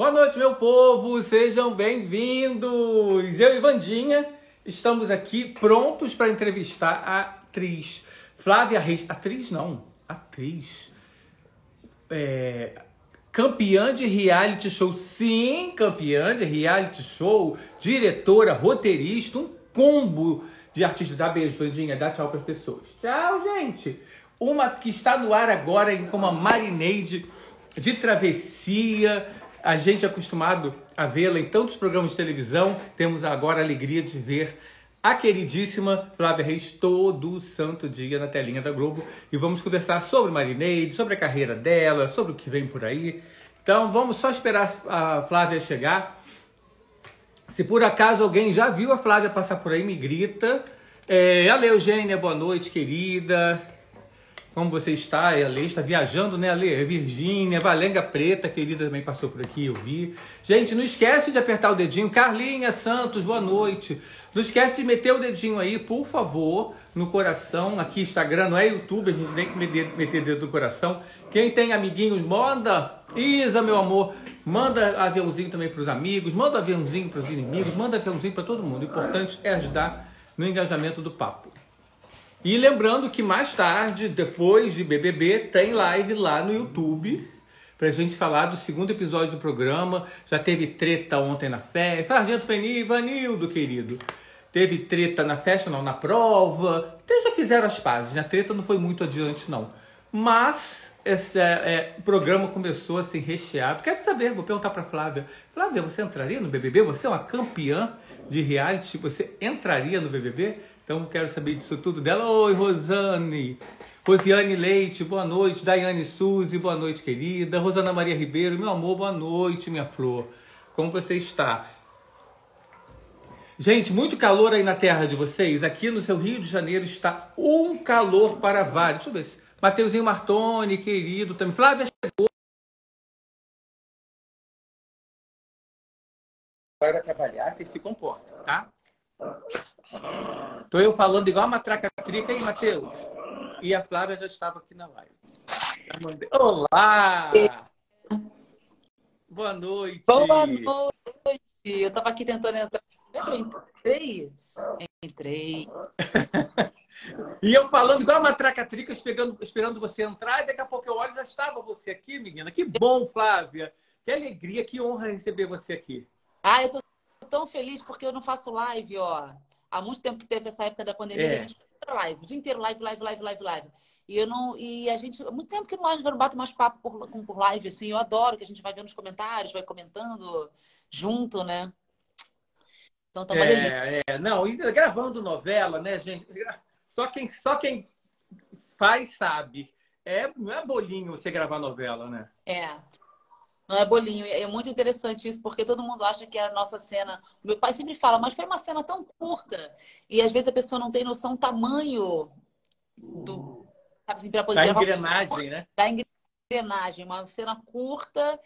Boa noite, meu povo, sejam bem-vindos. Eu e Vandinha estamos aqui prontos para entrevistar a atriz Flávia Reis. Atriz não, atriz. Campeã de reality show, sim, campeã de reality show, diretora, roteirista, um combo de artistas. Dá beijo, Vandinha, dá tchau para as pessoas. Tchau, gente. Uma que está no ar agora como a Marineide de Travessia. A gente é acostumado a vê-la em tantos programas de televisão. Temos agora a alegria de ver a queridíssima Flávia Reis todo santo dia na telinha da Globo. E vamos conversar sobre Marineide, sobre a carreira dela, sobre o que vem por aí. Então vamos só esperar a Flávia chegar. Se por acaso alguém já viu a Flávia passar por aí, me grita. Ale Eugênia, boa noite, querida. Como você está? A Ale está viajando, né, Ale? Virgínia, Valenga Preta, querida, também passou por aqui, eu vi. Gente, não esquece de apertar o dedinho. Carlinha Santos, boa noite. Não esquece de meter o dedinho aí, por favor, no coração. Aqui, Instagram, não é YouTube, a gente tem que meter dedo no coração. Quem tem amiguinhos, manda. Isa, meu amor, manda aviãozinho também para os amigos, manda aviãozinho para os inimigos, manda aviãozinho para todo mundo. O importante é ajudar no engajamento do papo. E lembrando que mais tarde, depois de BBB, tem live lá no YouTube pra gente falar do segundo episódio do programa. Já teve treta ontem na festa. Sargento Vanildo, querido. Teve treta na festa, não, na prova. Até já fizeram as pazes, né? A treta não foi muito adiante, não. Mas esse programa começou assim, recheado. Quero saber, vou perguntar pra Flávia. Flávia, você entraria no BBB? Você é uma campeã de reality? Você entraria no BBB? Então, quero saber disso tudo dela. Oi, Rosiane Leite, boa noite. Daiane Suzy, boa noite, querida. Rosana Maria Ribeiro, meu amor, boa noite, minha flor. Como você está? Gente, muito calor aí na terra de vocês. Aqui no seu Rio de Janeiro está um calor para vários. Deixa eu ver se... Mateuzinho Martoni, querido, também. Flávia chegou. Para trabalhar, você se comporta, tá? Tô eu falando igual uma traca-trica, hein, Matheus? E a Flávia já estava aqui na live. Olá! Boa noite! Boa noite! Eu estava aqui tentando entrar. Entrei. E eu falando igual uma traca-trica, esperando você entrar, e daqui a pouco eu olho e já estava você aqui, menina. Que bom, Flávia! Que alegria, que honra receber você aqui. Ah, eu tô tão feliz porque eu não faço live, ó. Há muito tempo que teve essa época da pandemia, que a gente faz live, o dia inteiro live. E a gente, há muito tempo que eu não bato mais papo por live, assim. Eu adoro que a gente vai vendo os comentários, vai comentando junto, né? Então tá uma delícia. Não, e gravando novela, né, gente? Só quem faz sabe. Não é bolinho você gravar novela, né? Não é bolinho. É muito interessante isso, porque todo mundo acha que é a nossa cena... Meu pai sempre fala, mas foi uma cena tão curta. E às vezes a pessoa não tem noção do tamanho do... Sabe assim, para poder Da gravar... engrenagem, né? Da engrenagem. Uma cena curta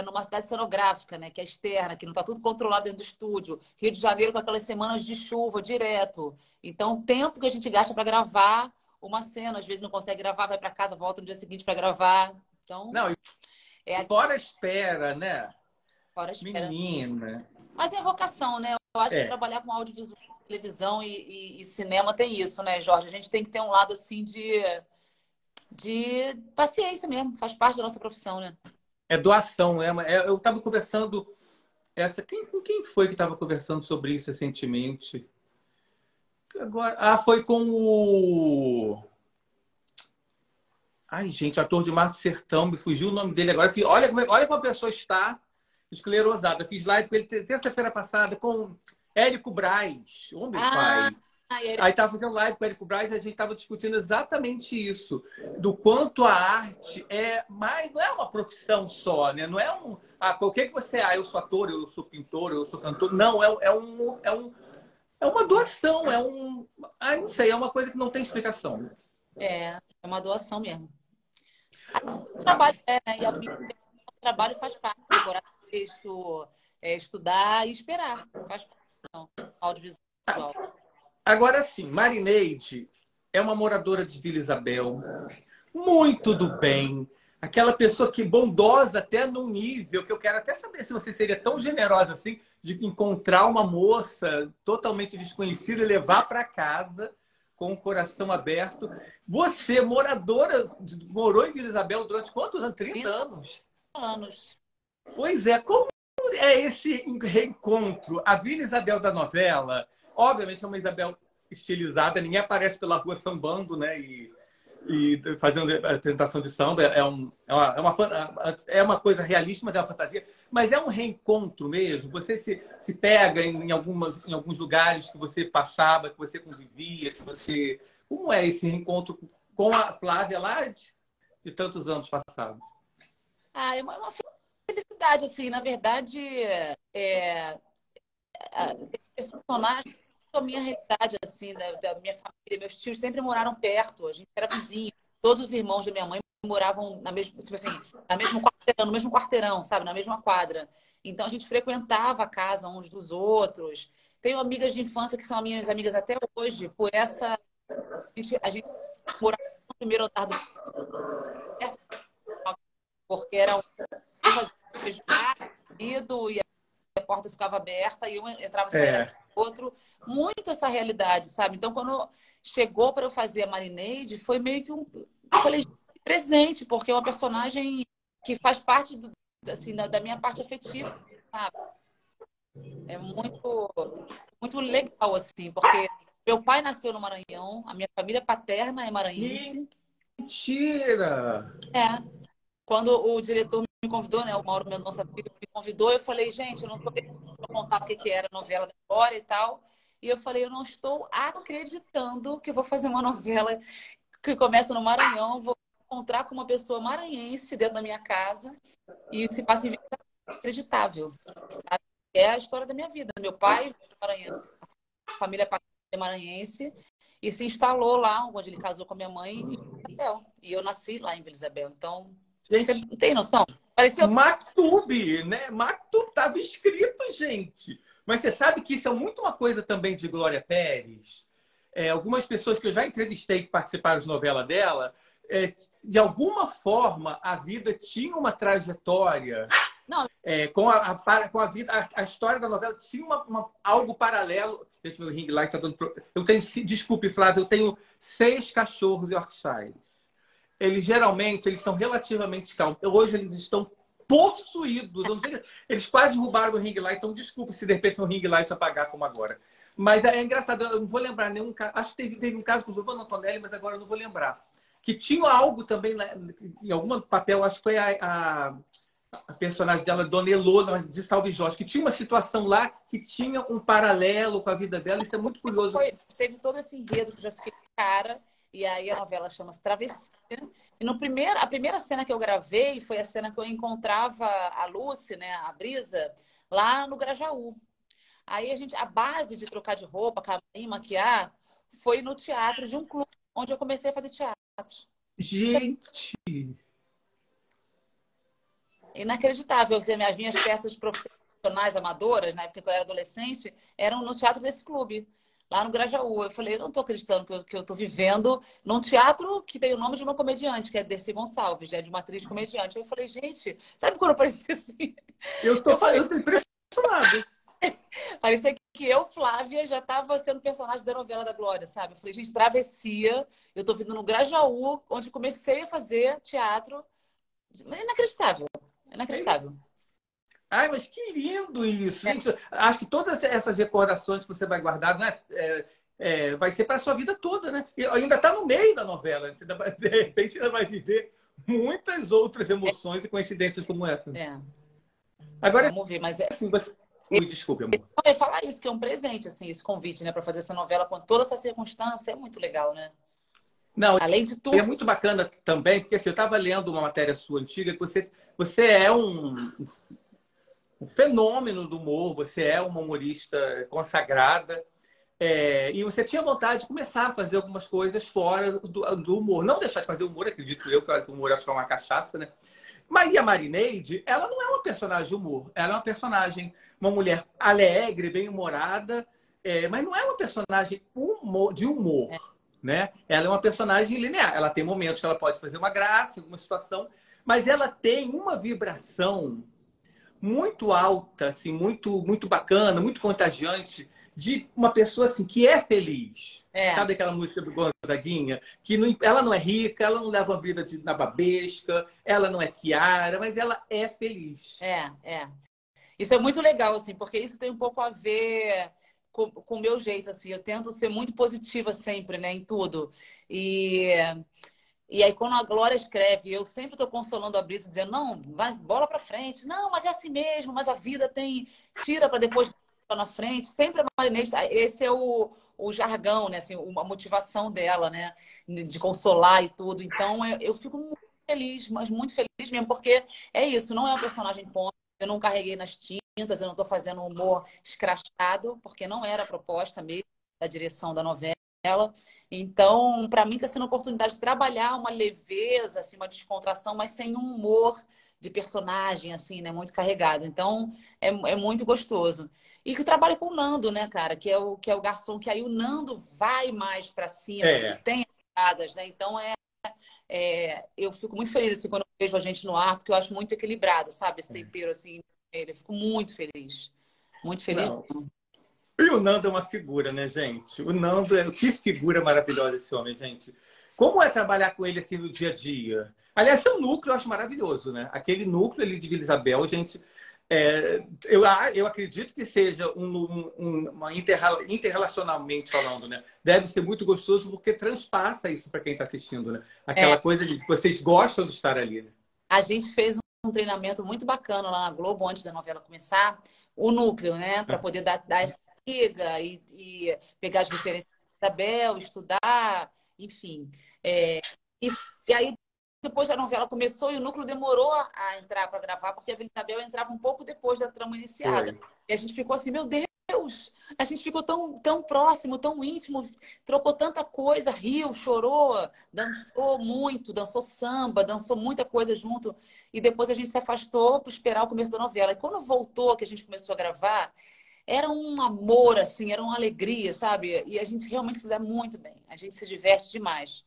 numa cidade cenográfica, né? Que é externa, que não está tudo controlado dentro do estúdio. Rio de Janeiro com aquelas semanas de chuva direto. Então, o tempo que a gente gasta para gravar uma cena, às vezes não consegue gravar, vai para casa, volta no dia seguinte para gravar. Então... Não, fora a espera, né? Fora a espera. Menina. Mas é vocação, né? Eu acho que trabalhar com audiovisual, televisão e cinema tem isso, né, Jorge? A gente tem que ter um lado, assim, de paciência mesmo. Faz parte da nossa profissão, né? É doação, né? Eu estava conversando... Com quem foi que estava conversando sobre isso recentemente? Agora, foi com o... Ai, gente, ator de Mar do Sertão, me fugiu o nome dele agora. Olha como a pessoa está esclerosada. Eu fiz live com ele terça-feira passada com Érico Braz. Ô, meu pai. Aí estava fazendo live com o Érico Braz e a gente estava discutindo exatamente isso. Do quanto a arte não é uma profissão só, né? Não é o que você é? Eu sou ator, eu sou pintor, eu sou cantor. Não, é uma doação, não sei, é uma coisa que não tem explicação. É uma doação mesmo. O trabalho né? E o trabalho faz parte. Decorar texto, estudar e esperar. Faz parte do audiovisual. Agora sim, Marineide é uma moradora de Vila Isabel, muito do bem, Aquela pessoa que bondosa até num nível que eu quero até saber se você seria tão generosa assim de encontrar uma moça totalmente desconhecida e levar para casa com o coração aberto. Você, morou em Vila Isabel durante quantos anos? 30 anos? anos. Pois é, como é esse reencontro? A Vila Isabel da novela, obviamente é uma Isabel estilizada, ninguém aparece pela rua sambando, né? E fazendo a apresentação de samba. É uma coisa realista, mas é uma fantasia. Mas é um reencontro mesmo. Você se pega em alguns lugares que você passava, que você convivia, que você... Como é esse reencontro com a Flávia lá de tantos anos passados? Ah, é uma felicidade, assim. Na verdade, esse personagem a minha realidade, assim, da minha família. Meus tios sempre moraram perto, a gente era vizinho. Todos os irmãos da minha mãe moravam na mesma, tipo assim, no mesmo quarteirão, sabe? Na mesma quadra. Então a gente frequentava a casa uns dos outros. Tenho amigas de infância que são minhas amigas até hoje. Por essa, a gente morava no primeiro andar do perto, porque era um e a porta ficava aberta e um entrava e saía outro. Muito essa realidade, sabe? Então, quando chegou para eu fazer a Marineide, foi meio que eu falei, presente, porque é uma personagem que faz parte assim, da minha parte afetiva, sabe? É muito legal, assim, porque meu pai nasceu no Maranhão, a minha família paterna é maranhense. Mentira! É. Quando o diretor me convidou, né, o Mauro Mendonça Filho me convidou, eu falei, gente, eu não estou para contar o que era a novela da Glória e tal. E eu falei, eu não estou acreditando que eu vou fazer uma novela que começa no Maranhão, vou encontrar com uma pessoa maranhense dentro da minha casa e se passa em vida inacreditável. Sabe? É a história da minha vida. Meu pai foi do Maranhão, a família é maranhense, e se instalou lá, onde ele casou com a minha mãe, em Vila Isabel. E eu nasci lá em Vila Isabel. Então, você Gente, tem noção? Parecia... Mactube, né? Mactube estava escrito, gente. Mas você sabe que isso é muito uma coisa também de Glória Pérez. Algumas pessoas que eu já entrevistei que participaram de novela dela, de alguma forma a vida tinha uma trajetória. Não. Com a vida, a história da novela tinha algo paralelo. Deixa meu ring light tá dando. Eu tenho, desculpe, Flávio, eu tenho 6 cachorros Yorkshires. Eles são relativamente calmos. Hoje eles estão possuídos. Eu não sei, eles quase roubaram o ring light. Então, desculpe se de repente o ring light apagar como agora. Mas é engraçado, eu não vou lembrar nenhum caso. Acho que teve um caso com o Giovanna Antonelli, mas agora eu não vou lembrar. Que tinha algo também, em algum papel, acho que foi a personagem dela, Dona Elô, de Salve Jorge, que tinha uma situação lá que tinha um paralelo com a vida dela. Isso é muito curioso. Teve todo esse enredo que já fiquei cara. E aí a novela chama-se Travessia. E a primeira cena que eu gravei foi a cena que eu encontrava a Lucy, né, a Brisa, lá no Grajaú. Aí a base de trocar de roupa, camarim, maquiar, foi no teatro de um clube, onde eu comecei a fazer teatro. Gente! Inacreditável. As minhas peças profissionais, amadoras, na época que eu era adolescente, eram no teatro desse clube. Lá no Grajaú. Eu falei, eu não estou acreditando que eu estou vivendo num teatro que tem o nome de uma comediante, que é Dercy Gonçalves, né? De uma atriz comediante. Eu falei, gente, sabe quando eu parecia assim? Eu tô impressionado. Parecia que eu, Flávia, já estava sendo personagem da novela da Glória, sabe? Eu falei, gente, Travessia. Eu estou vindo no Grajaú, onde comecei a fazer teatro. Inacreditável. Inacreditável. Ai, mas que lindo isso, gente. Acho que todas essas recordações que você vai guardar, né, vai ser para a sua vida toda, né? E ainda está no meio da novela. De repente, você ainda vai viver muitas outras emoções e coincidências como essa. Agora, vamos ver, mas assim, desculpe, amor. Eu ia falar isso, que é um presente, assim, esse convite, né, para fazer essa novela com toda essa circunstância, é muito legal, né? Não, além de tudo. É muito bacana também, porque assim, eu estava lendo uma matéria sua antiga, que você é um fenômeno do humor, você é uma humorista consagrada, e você tinha vontade de começar a fazer algumas coisas fora do humor. Não deixar de fazer humor, acredito eu, que o humor acho que é uma cachaça, né? Mas a Marineide, ela não é uma personagem de humor, ela é uma personagem, uma mulher alegre, bem-humorada, mas não é uma personagem de humor. né? Ela é uma personagem linear. Ela tem momentos que ela pode fazer uma graça, uma situação, mas ela tem uma vibração muito alta, assim, muito bacana, muito contagiante, de uma pessoa assim que é feliz. É, Sabe aquela música do Gonzaguinha? Que não, ela não é rica, ela não leva uma vida de nababesca, ela não é Kiara, mas ela é feliz. é. Isso é muito legal, assim, porque isso tem um pouco a ver com o meu jeito, assim. Eu tento ser muito positiva sempre, né, em tudo. E, e aí, quando a Glória escreve, eu sempre estou consolando a Brisa, dizendo, não, mas bola pra frente. Não, mas é assim mesmo, mas a vida tem... Tira para depois lá na frente. Sempre a Marinês... Esse é o jargão, né, assim, a motivação dela, né, de consolar e tudo. Então, eu fico muito feliz, mas muito feliz mesmo, porque é isso, não é um personagem cômico. Eu não carreguei nas tintas, eu não estou fazendo humor escrachado, porque não era a proposta mesmo da direção da novela. Então, para mim, está sendo uma oportunidade de trabalhar uma leveza, assim, uma descontração, mas sem um humor de personagem, assim, né? Muito carregado. Então, é muito gostoso. E que eu trabalho com o Nando, né, cara? Que é o garçom, que aí o Nando vai mais para cima, ele É, tem as piadas, né? Então, eu fico muito feliz, assim, quando eu vejo a gente no ar, porque eu acho muito equilibrado, sabe? Esse tempero, assim, ele. Eu fico muito feliz. Muito feliz. não. E o Nando é uma figura, né, gente? O Nando é... Que figura maravilhosa esse homem, gente. Como é trabalhar com ele assim no dia a dia? Aliás, seu núcleo eu acho maravilhoso, né? Aquele núcleo ali de Vila Isabel, gente. Eu acredito que seja interrelacionalmente falando, né? Deve ser muito gostoso porque transpassa isso para quem está assistindo, né? É, Aquela coisa de que vocês gostam de estar ali, né? a gente fez um treinamento muito bacana lá na Globo, antes da novela começar, o núcleo, né? Para poder dar essa liga e pegar as referências da Isabel, estudar, enfim. E, e aí, depois a novela começou e o núcleo demorou a entrar para gravar, porque a Vila Isabel entrava um pouco depois da trama iniciada. Foi. E a gente ficou assim, meu Deus, a gente ficou tão próximo, tão íntimo, trocou tanta coisa, riu, chorou, dançou muito, dançou samba, dançou muita coisa junto. E depois a gente se afastou para esperar o começo da novela. E quando voltou, que a gente começou a gravar, era um amor, assim, era uma alegria, sabe? E a gente realmente se dá muito bem. A gente se diverte demais.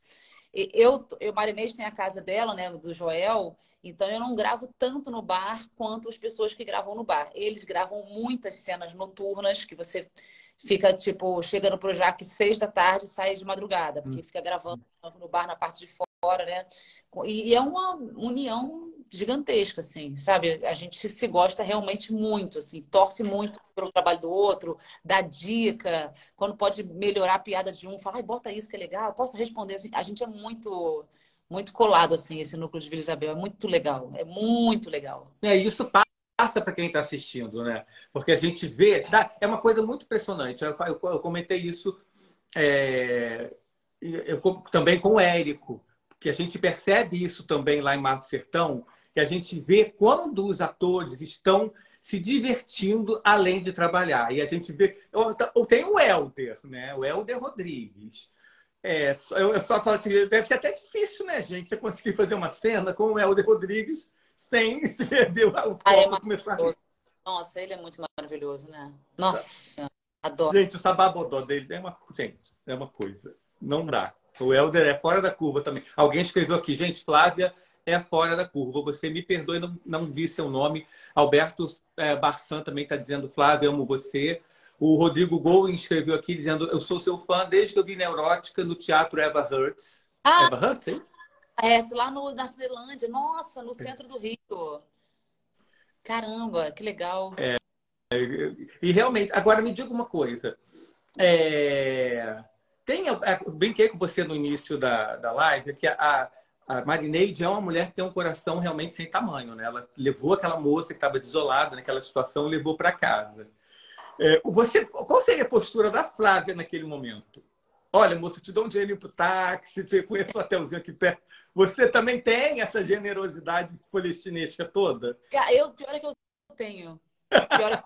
Marinês tem a casa dela, né, do Joel, então eu não gravo tanto no bar quanto as pessoas que gravam no bar. Eles gravam muitas cenas noturnas que você fica, tipo, chega no Projac 6 da tarde e sai de madrugada, porque fica gravando no bar na parte de fora, né? E é uma união gigantesca, assim, sabe? A gente se gosta realmente muito, assim, torce muito pelo trabalho do outro, dá dica, quando pode melhorar a piada de um, fala, ai, bota isso que é legal, posso responder. Assim, a gente é muito colado, assim, esse núcleo de Vila Isabel. É muito legal. Isso passa para quem está assistindo, né? Porque a gente vê, é uma coisa muito impressionante. Eu comentei isso é, também com o Érico, que a gente percebe isso também lá em Mar do Sertão, que a gente vê quando os atores estão se divertindo além de trabalhar. E a gente vê. Eu tenho o Hélder, né? O Hélder Rodrigues. Eu só falo assim, deve ser até difícil, né, gente? Você conseguir fazer uma cena com o Hélder Rodrigues sem se perder o Ah, é foco e começar a rir. maravilhoso. Nossa, ele é muito maravilhoso, né? Nossa Senhora, adoro. Gente, o sababodó dele é uma coisa. Não dá. O Hélder é fora da curva também. Alguém escreveu aqui, gente, Flávia é fora da curva. Você me perdoe, não vi seu nome. Alberto Barçan também está dizendo, Flávia, amo você. O Rodrigo Gol escreveu aqui dizendo, eu sou seu fã desde que eu vi Neurótica no Teatro Eva Hertz. Ah, Eva Hertz, hein? lá na Cinelândia. Nossa, no centro do Rio. Caramba, que legal. E realmente, agora me diga uma coisa. É, eu brinquei com você no início da live que a Marineide é uma mulher que tem um coração realmente sem tamanho, né? Ela levou aquela moça que estava desolada naquela situação, levou para casa. Qual seria a postura da Flávia naquele momento? Olha, moça, eu te dou um dinheirinho pro táxi, você conhece o hotelzinho aqui perto. Você também tem essa generosidade palestinesca toda? Pior é que eu tenho. Pior é...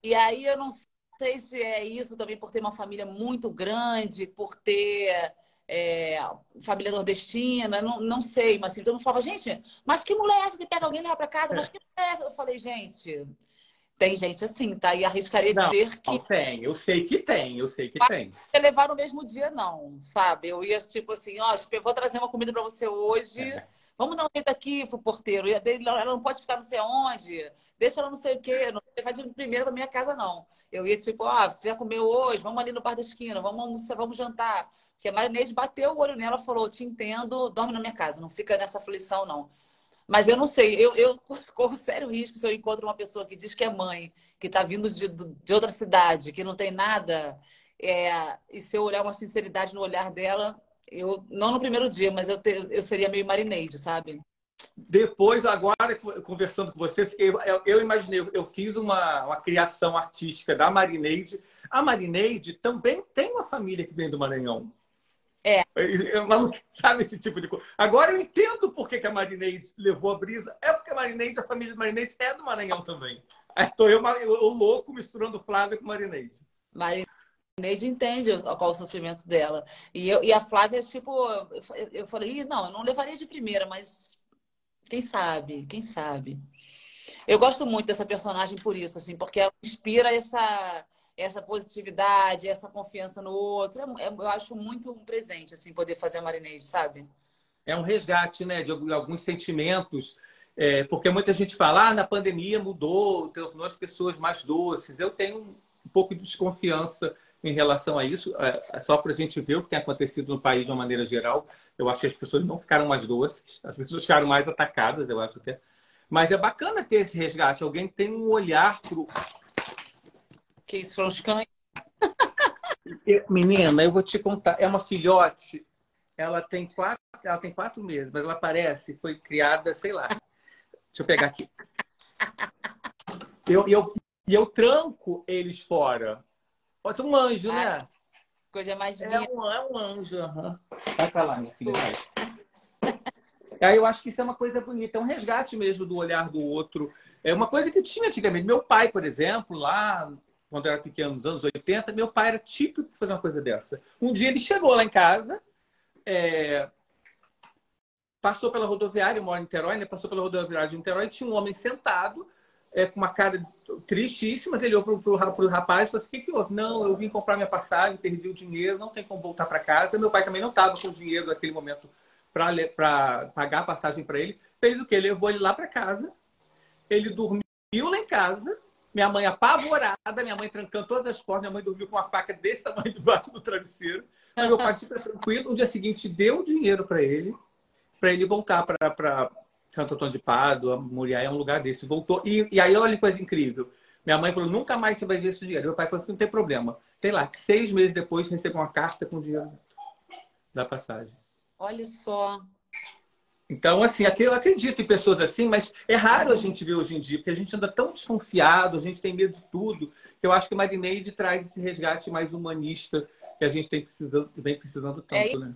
E aí eu não sei se é isso também por ter uma família muito grande, por ter família nordestina, não sei, mas assim, todo mundo falava, gente, mas que mulher é essa que pega alguém e leva para casa? Mas que mulher é essa? Eu falei, gente, Tem gente assim, tá? E arriscaria Não, dizer não que tem. Eu sei que tem, eu sei que tem. ia levar no mesmo dia, não, sabe? Eu ia, tipo assim, ó, eu vou trazer uma comida pra você hoje. É. Vamos dar um jeito aqui pro porteiro. Ela não pode ficar não sei aonde. Deixa ela não sei o quê. Não vai de primeiro pra minha casa, não. Eu ia, tipo, ó, você já comeu hoje? Vamos ali no bar da esquina, vamos almoçar, vamos jantar. Porque a Marinês bateu o olho nela e falou: te entendo, dorme na minha casa, não fica nessa aflição, não. Mas eu não sei, eu corro sério risco se eu encontro uma pessoa que diz que é mãe, que está vindo de outra cidade, que não tem nada, e se eu olhar uma sinceridade no olhar dela, eu não no primeiro dia, mas eu seria meio Marineide, sabe? Depois, agora, conversando com você, eu imaginei, eu fiz uma criação artística da Marineide. A Marineide também tem uma família que vem do Maranhão. É, Mas sabe esse tipo de coisa. Agora eu entendo por que a Marineide levou a brisa. É porque a Marineide, a família de Marineide é do Maranhão também. Aí tô eu louco misturando Flávia com Marineide. Marineide entende qual é o sofrimento dela. E a Flávia, tipo, eu falei: "Ih, não, eu não levaria de primeira, mas quem sabe, quem sabe." Eu gosto muito dessa personagem por isso, assim, porque ela inspira essa positividade, essa confiança no outro. Eu acho muito um presente, assim, poder fazer a Marinês, sabe? É um resgate, né, de alguns sentimentos. Porque muita gente fala, na pandemia mudou, tornou as pessoas mais doces. Eu tenho um pouco de desconfiança em relação a isso, só para a gente ver o que tem acontecido no país de uma maneira geral. Eu acho que as pessoas não ficaram mais doces, as pessoas ficaram mais atacadas, eu acho até. Mas é bacana ter esse resgate. Alguém tem um olhar pro. Que isso foram os cães. Menina, eu vou te contar. É uma filhote. Ela tem 4 meses, mas ela parece, foi criada, sei lá. Deixa eu pegar aqui. E eu tranco eles fora. Pode ser um anjo, Ai, né? coisa mais É linda. um anjo. Uhum. Vai pra lá, minha filha. Vai. Aí eu acho que isso é uma coisa bonita, é um resgate mesmo do olhar do outro. É uma coisa que tinha antigamente. Meu pai, por exemplo, lá quando eu era pequeno, nos anos 80, meu pai era típico de fazer uma coisa dessa. Um dia ele chegou lá em casa, é, passou pela rodoviária, eu moro em Niterói, né? Passou pela rodoviária de Niterói e tinha um homem sentado, com uma cara tristíssima. Ele olhou pro rapaz e falou assim: o que que houve? Não, eu vim comprar minha passagem, perdi o dinheiro, não tem como voltar para casa. Meu pai também não estava com o dinheiro naquele momento para pagar a passagem para ele. Fez o quê? Levou ele lá para casa, ele dormiu lá em casa, minha mãe apavorada, minha mãe trancando todas as portas, minha mãe dormiu com uma faca desse tamanho debaixo do travesseiro. Mas meu pai super tranquilo. No dia seguinte, deu o dinheiro para ele voltar para Santo Antônio de Pádua, Muriá, é um lugar desse. Voltou. E aí, olha que coisa incrível. Minha mãe falou: nunca mais você vai ver esse dinheiro. Meu pai falou assim: não tem problema. Sei lá, 6 meses depois, recebeu uma carta com o dinheiro da passagem. Olha só. Então, assim, eu acredito em pessoas assim, mas é raro a gente ver hoje em dia, porque a gente anda tão desconfiado, a gente tem medo de tudo, que eu acho que a Marineide traz esse resgate mais humanista que a gente vem precisando É, tanto, né?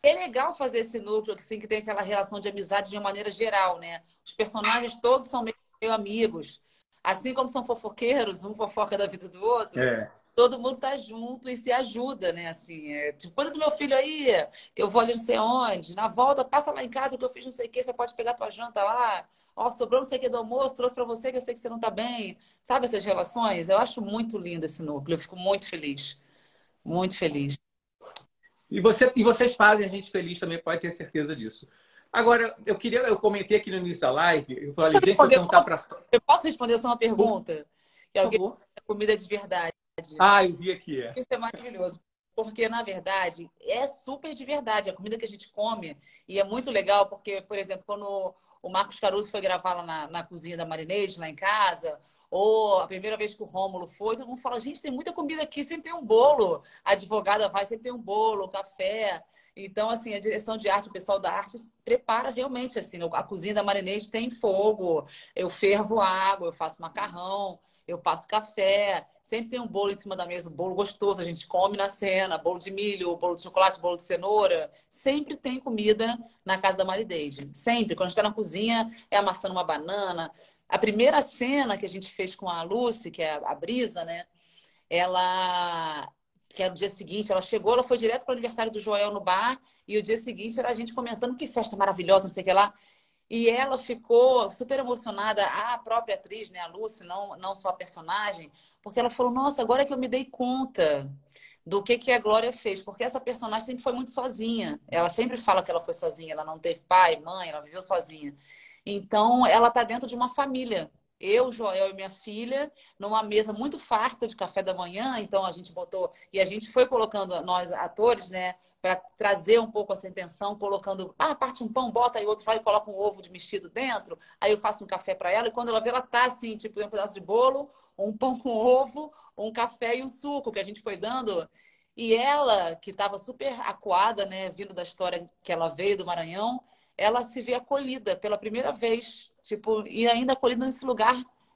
é legal fazer esse núcleo, assim, que tem aquela relação de amizade de uma maneira geral, né? Os personagens todos são meio amigos. Assim como são fofoqueiros, um fofoca da vida do outro, É. todo mundo tá junto e se ajuda, né? Assim, tipo, cuida do meu filho aí, que eu vou ali não sei onde. Na volta, passa lá em casa que eu fiz não sei o quê, você pode pegar tua janta lá. Ó, sobrou não sei o que do almoço, trouxe pra você que eu sei que você não tá bem. Sabe essas relações? Eu acho muito lindo esse núcleo, eu fico muito feliz. Muito feliz. E vocês fazem a gente feliz também, pode ter certeza disso. Agora, eu comentei aqui no início da live, eu falei, gente, vou Responder perguntar para. Eu posso responder só uma Por pergunta? Que alguém favor. comida de verdade. Ah, eu vi aqui. Isso é maravilhoso. Porque, na verdade, é super de verdade. A comida que a gente come, e é muito legal, porque, por exemplo, quando o Marcos Caruso foi gravar lá na cozinha da Marinês, lá em casa, ou a primeira vez que o Rômulo foi, todo mundo fala: gente, tem muita comida aqui, sempre tem um bolo. A advogada vai, sempre tem um bolo, café. Então, assim, a direção de arte, o pessoal da arte prepara realmente, assim, a cozinha da Marinês tem fogo, eu fervo água, eu faço macarrão, eu passo café, sempre tem um bolo em cima da mesa, um bolo gostoso, a gente come na cena, bolo de milho, bolo de chocolate, bolo de cenoura. Sempre tem comida na casa da Marideide. Sempre. Quando a gente está na cozinha, é amassando uma banana. A primeira cena que a gente fez com a Lucy, que é a Brisa, né? Ela, que era o dia seguinte, ela chegou, ela foi direto para o aniversário do Joel no bar, e o dia seguinte era a gente comentando: que festa maravilhosa, não sei o que lá. E ela ficou super emocionada, a própria atriz, né, a Lucy, não só a personagem, porque ela falou, nossa, agora que eu me dei conta do que a Glória fez, porque essa personagem sempre foi muito sozinha. Ela sempre fala que ela foi sozinha, ela não teve pai, mãe, ela viveu sozinha. Então, ela está dentro de uma família. Eu, Joel e minha filha, numa mesa muito farta de café da manhã. Então, a gente botou... E a gente foi colocando, nós atores, né? Para trazer um pouco essa intenção, colocando... Ah, parte um pão, bota, aí outro vai e coloca um ovo de mexido dentro. Aí eu faço um café para ela. E quando ela vê, ela tá assim, tipo, um pedaço de bolo, um pão com ovo, um café e um suco que a gente foi dando. E ela, que estava super acuada, né? Vindo da história que ela veio do Maranhão, ela se vê acolhida pela primeira vez, tipo, e ainda acolhida nesse lugar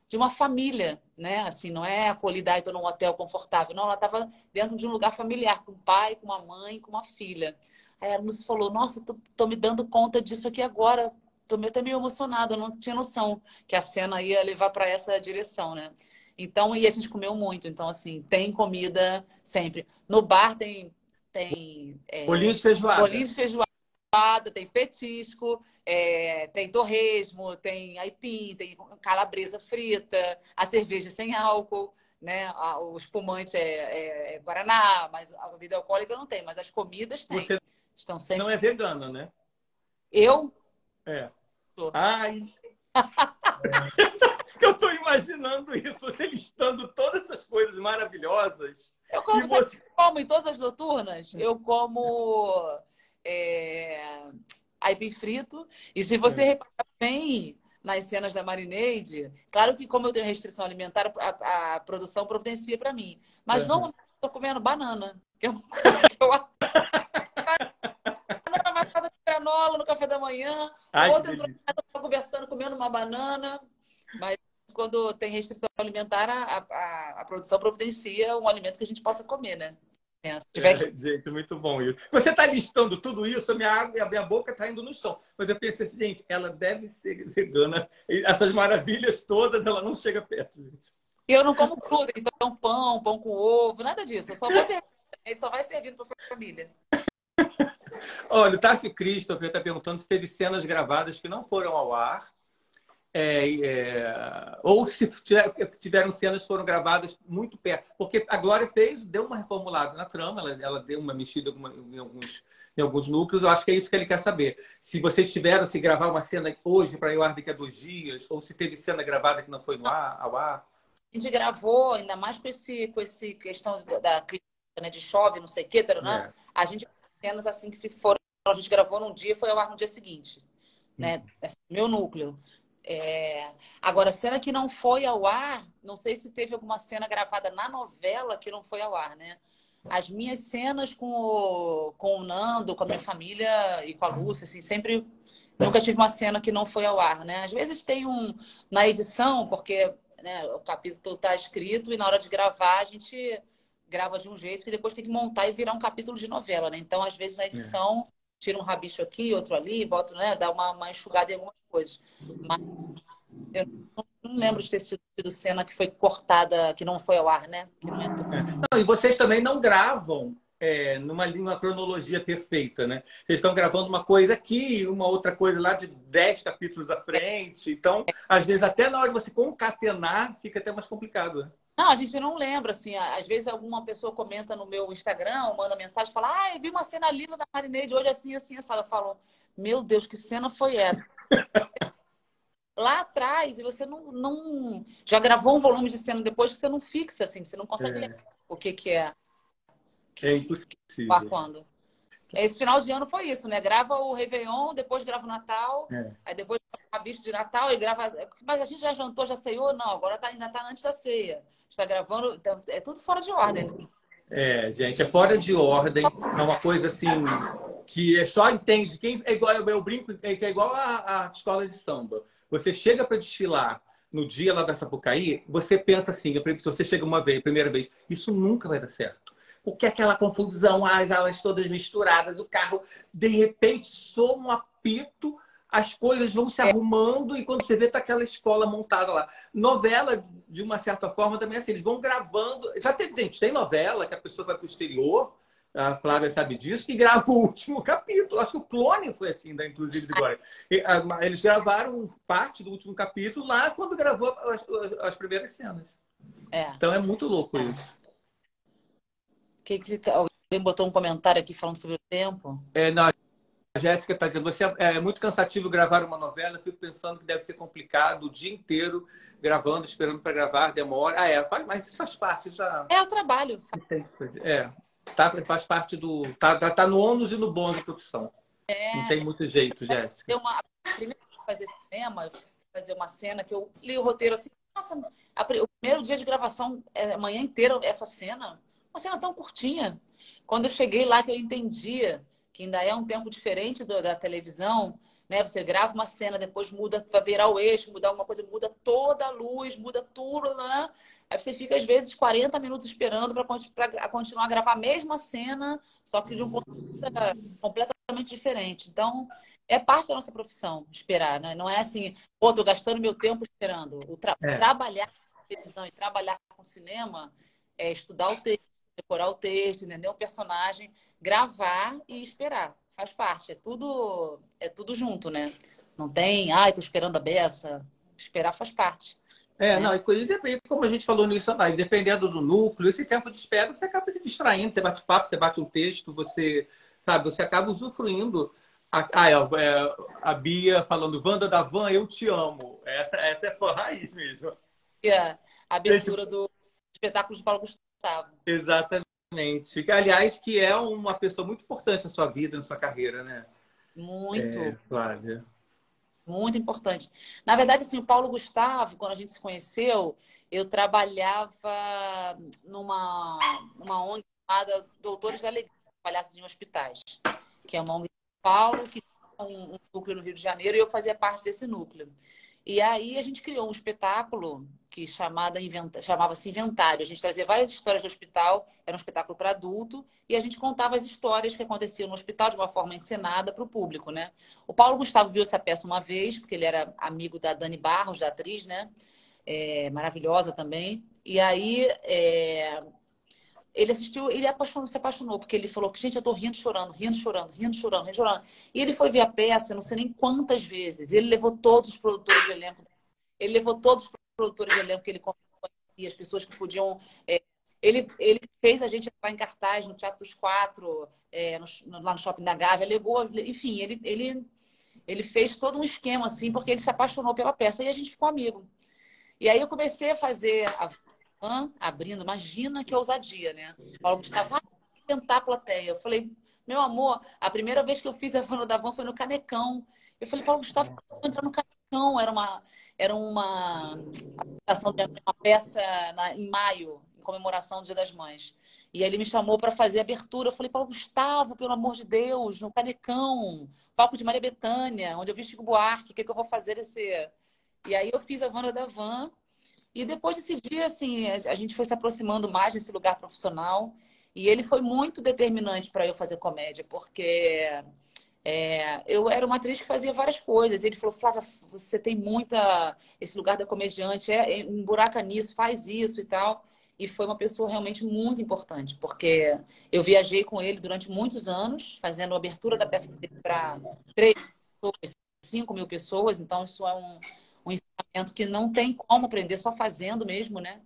de uma família, né? Assim, não é acolhida aí, tô num hotel confortável, não, ela estava dentro de um lugar familiar, com um pai, com uma mãe, com uma filha. Aí ela nos falou, nossa, tô me dando conta disso aqui agora, tô até meio emocionada, eu não tinha noção que a cena ia levar para essa direção, né? Então, e a gente comeu muito, então, assim, tem comida sempre. No bar tem Bolinho de feijoada. bolinho de feijoada, tem petisco, tem torresmo, tem aipim, tem calabresa frita, a cerveja sem álcool, né? O espumante é guaraná, mas a bebida alcoólica não tem, mas as comidas tem. Você Estão sempre. não é vegana, né? Eu É. sou. Ai, eu estou imaginando isso, você listando todas essas coisas maravilhosas. Eu E como, sabe, você. eu como em todas as noturnas, eu como aipim frito. E se você reparar bem nas cenas da Marineide, claro que como eu tenho restrição alimentar, a produção providencia para mim. Mas Uhum. não estou comendo banana, que é uma coisa que eu adoro. Banana amassada de granola no café da manhã. O Ai, que outro entrou em delícia. casa, estava conversando, comendo uma banana. Mas quando tem restrição alimentar, a produção providencia um alimento que a gente possa comer, né? Se tiver que... Gente, muito bom isso. Você está listando tudo isso, a minha boca está indo no chão. Mas eu pensei assim, gente, ela deve ser vegana. E essas maravilhas todas, ela não chega perto, gente. Eu não como crudo, então pão com ovo, nada disso. Eu só vou servir, a gente só vai servindo para a família. Olha, o Tássio Christopher está perguntando se teve cenas gravadas que não foram ao ar. Ou se tiveram cenas que foram gravadas muito perto. Porque a Glória deu uma reformulada na trama, ela deu uma mexida em alguns núcleos. Eu acho que é isso que ele quer saber. Se vocês tiveram se gravar uma cena hoje para ir ao ar daqui a 2 dias, ou se teve cena gravada que não foi ao ar. A gente gravou, ainda mais com esse questão da clínica, né, de chove, não sei o quê, né? A gente cenas assim que foram, a gente gravou num dia e foi ao ar no dia seguinte, né? Meu núcleo. Agora, cena que não foi ao ar, não sei se teve alguma cena gravada na novela que não foi ao ar, né? As minhas cenas com o Nando, com a minha família e com a Lúcia, assim, sempre... Nunca tive uma cena que não foi ao ar, né? Às vezes tem na edição, porque, né, o capítulo está escrito e na hora de gravar a gente grava de um jeito que depois tem que montar e virar um capítulo de novela, né? Então, às vezes, na edição, tira um rabicho aqui, outro ali, bota, né? Dá uma enxugada em algumas coisas. Mas eu não lembro de ter sido cena que foi cortada, que não foi ao ar, né? Que não entrou. Não, e vocês também não gravam numa cronologia perfeita, né? Vocês estão gravando uma coisa aqui, uma outra coisa lá de 10 capítulos à frente. Então, às vezes, até na hora de você concatenar, fica até mais complicado, né? Não, a gente não lembra, assim, às vezes alguma pessoa comenta no meu Instagram, manda mensagem, fala, eu vi uma cena linda da Marineide hoje, assim, assim, assado. Eu falo, meu Deus, que cena foi essa? Lá atrás, e você não... Já gravou um volume de cena depois que você não fixa, assim, você não consegue lembrar o que é. É impossível. Quando. Esse final de ano foi isso, né? Grava o Réveillon, depois grava o Natal, aí depois grava bicho de Natal e grava... Mas a gente já jantou, já ceiou? Não, agora ainda tá antes da ceia. Está gravando, então, é tudo fora de ordem. Gente, é fora de ordem. É uma coisa assim que só entende quem é igual. Eu brinco que é igual a escola de samba. Você chega para desfilar no dia lá da Sapucaí, você pensa assim, você chega uma vez, primeira vez, isso nunca vai dar certo. Porque aquela confusão, as alas todas misturadas, o carro, de repente, soa um apito, as coisas vão se arrumando e quando você vê, tá aquela escola montada lá. Novela, de uma certa forma, também é assim, eles vão gravando. Já teve, gente, tem novela que a pessoa vai para o exterior, A Flávia sabe disso, que grava o último capítulo. Acho que o Clone foi assim, inclusive, de Glória. Eles gravaram parte do último capítulo lá quando gravou as primeiras cenas. É. Então é muito louco isso. Alguém botou um comentário aqui falando sobre o tempo? Não, a Jéssica está dizendo, você é muito cansativo gravar uma novela, eu fico pensando que deve ser complicado o dia inteiro gravando, esperando para gravar, demora. Mas isso faz parte. É o trabalho. Faz parte do. Tá no ônus e no bônus da profissão. Não tem muito jeito, Jéssica. A primeira vez que eu fazer cinema, eu fui fazer uma cena que eu li o roteiro assim, nossa, o primeiro dia de gravação, a manhã inteira, essa cena, uma cena tão curtinha. Quando eu cheguei lá, que eu entendia que ainda é um tempo diferente da televisão, né? Você grava uma cena, depois muda, vai virar o eixo, mudar alguma coisa, muda toda a luz, muda tudo, né? Aí você fica, às vezes, 40 minutos esperando para continuar a gravar a mesma cena, só que de um ponto de vista completamente diferente. Então, é parte da nossa profissão esperar, né? Não é assim, pô, tô gastando meu tempo esperando. Trabalhar com televisão e trabalhar com cinema é estudar o texto, decorar o texto, entender o personagem, gravar e esperar. Faz parte. É tudo junto, né? Não tem, tô esperando a beça. Esperar faz parte. Não, e depende, como a gente falou nisso, dependendo do núcleo, esse tempo de espera, você acaba se distraindo, você bate papo, você bate um texto, você acaba usufruindo. A Bia falando, Wanda da Van, eu te amo. Essa é a raiz mesmo. E a abertura do espetáculo de Paulo Gustavo. Exatamente. Aliás, que é uma pessoa muito importante na sua vida, na sua carreira, né? Muito. Flávia. Muito importante. Na verdade, assim, o Paulo Gustavo, quando a gente se conheceu, eu trabalhava numa ONG chamada Doutores da Alegria, Palhaços em Hospitais, que é uma ONG de São Paulo, que tem um núcleo no Rio de Janeiro, e eu fazia parte desse núcleo. E aí a gente criou um espetáculo que chamava-se Inventário. A gente trazia várias histórias do hospital, era um espetáculo para adulto, e a gente contava as histórias que aconteciam no hospital de uma forma encenada para o público, né? O Paulo Gustavo viu essa peça uma vez, porque ele era amigo da Dani Barros, da atriz, né? Maravilhosa também. E aí ele assistiu, ele se apaixonou, porque ele falou que, gente, eu tô rindo, chorando, rindo, chorando, rindo, chorando, rindo, chorando. E ele foi ver a peça, não sei nem quantas vezes. Ele levou todos os produtores de elenco. Ele levou todos os produtores de elenco que ele conhecia, as pessoas que podiam. Ele fez a gente entrar em cartaz no Teatro dos Quatro, lá no Shopping da Gávea, enfim, ele fez todo um esquema, assim, porque ele se apaixonou pela peça e a gente ficou amigo. E aí eu comecei a fazer a van abrindo, imagina que ousadia, né? Paulo Gustavo, vai tentar a plateia. Eu falei, meu amor, a primeira vez que eu fiz a van da van foi no Canecão. Eu falei, Paulo Gustavo, vou entrar no Canecão. Era uma apresentação de uma peça em maio, em comemoração do Dia das Mães. E aí ele me chamou para fazer a abertura. Eu falei, Paulo Gustavo, pelo amor de Deus, no Canecão, palco de Maria Bethânia, onde eu vi Chico Buarque, o que eu vou fazer esse... E aí eu fiz a Wanda da Van. E depois desse dia, assim, a gente foi se aproximando mais desse lugar profissional. E ele foi muito determinante para eu fazer comédia, porque eu era uma atriz que fazia várias coisas. Ele falou, Flávia, você tem esse lugar da comediante, emburaca nisso, faz isso e tal. E foi uma pessoa realmente muito importante, porque eu viajei com ele durante muitos anos, fazendo a abertura da peça dele para 3 pessoas, 5 mil pessoas. Então, isso é um ensinamento que não tem como aprender, só fazendo mesmo, né?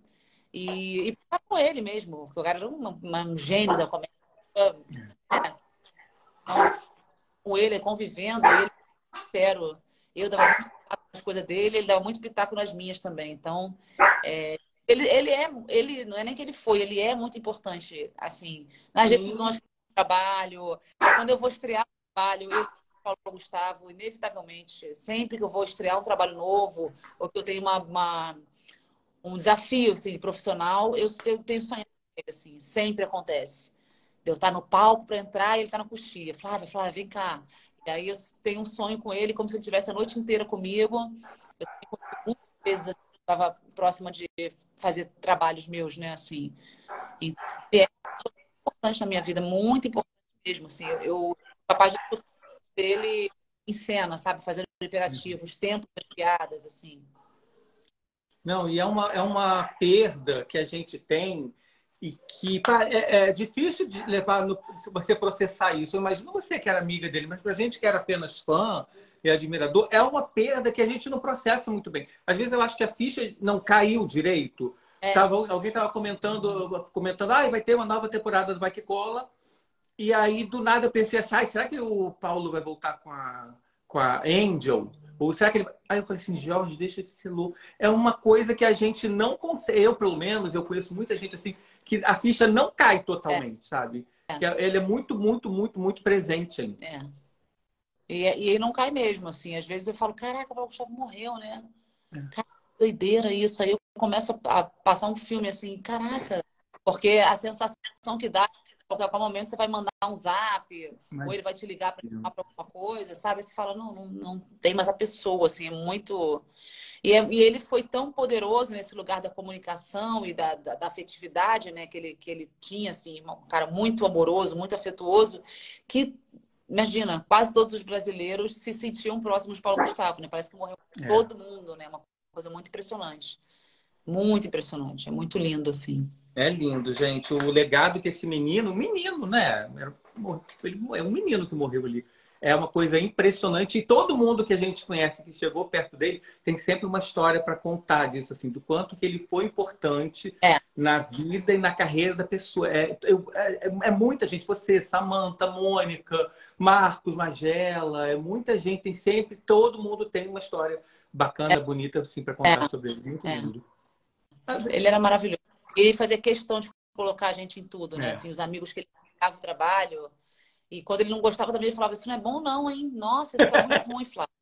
E ficar com ele mesmo, porque o cara era um gênio da comédia. Então, com ele, convivendo, ele, sério, eu dava muito pitaco nas coisas dele, ele dava muito pitaco nas minhas também. Então, ele não é nem que ele é muito importante, assim, nas decisões do trabalho. Quando eu vou estrear um trabalho, eu Paulo Gustavo, inevitavelmente, sempre que eu vou estrear um trabalho novo, ou que eu tenho um desafio assim, profissional, eu tenho sonhado com ele, assim, sempre acontece. Eu estar no palco para entrar e ele tá na coxia. Flávia, vem cá. E aí eu tenho um sonho com ele, como se ele estivesse a noite inteira comigo. Eu muitas vezes eu estava próxima de fazer trabalhos meus, né, assim. E é importante na minha vida, muito importante mesmo, assim. Eu capaz de dele em cena, sabe? Fazendo o imperativo, os tempos das piadas, assim. Não, e é uma perda que a gente tem E que é difícil de levar você processar isso. Eu imagino você que era amiga dele, mas pra gente que era apenas fã e admirador, é uma perda que a gente não processa muito bem. Às vezes eu acho que a ficha não caiu direito. Alguém estava comentando, vai ter uma nova temporada do Vai Que Cola. E aí, do nada, eu pensei assim, será que o Paulo vai voltar com a Angel? Ou será que ele... Aí eu falei assim, Jorge, deixa de ser louco. É uma coisa que a gente não consegue. Eu, pelo menos, eu conheço muita gente assim, que a ficha não cai totalmente, sabe? Que ele é muito, muito, muito, muito presente ainda. E ele não cai mesmo, assim. Às vezes eu falo, caraca, o Paulo Gustavo morreu, né? Cara, doideira isso. Aí eu começo a passar um filme assim, caraca. Porque a sensação que dá, a qualquer momento você vai mandar um zap, ou ele vai te ligar para falar pra alguma coisa, sabe? Aí você fala, não tem mais a pessoa, assim, é muito... E ele foi tão poderoso nesse lugar da comunicação e da afetividade, né? Que ele tinha, assim, um cara muito amoroso, muito afetuoso, que... Imagina, quase todos os brasileiros se sentiam próximos de Paulo Gustavo, né? Parece que morreu todo mundo, né? Uma coisa muito impressionante. Muito impressionante. É muito lindo, assim. É lindo, gente. O legado que esse menino, né? É um menino que morreu ali. É uma coisa impressionante. E todo mundo que a gente conhece que chegou perto dele tem sempre uma história para contar disso, assim, do quanto que ele foi importante na vida e na carreira da pessoa. É muita gente. Você, Samantha, Mônica, Marcos, Magela, muita gente. Tem sempre, todo mundo tem uma história bacana, bonita, assim, para contar sobre ele. Muito lindo. Ele era maravilhoso. E ele fazia questão de colocar a gente em tudo, né? Assim, os amigos que ele dava o trabalho. E quando ele não gostava também, ele falava, isso não é bom não, hein? Nossa, isso tá muito ruim, Flávio.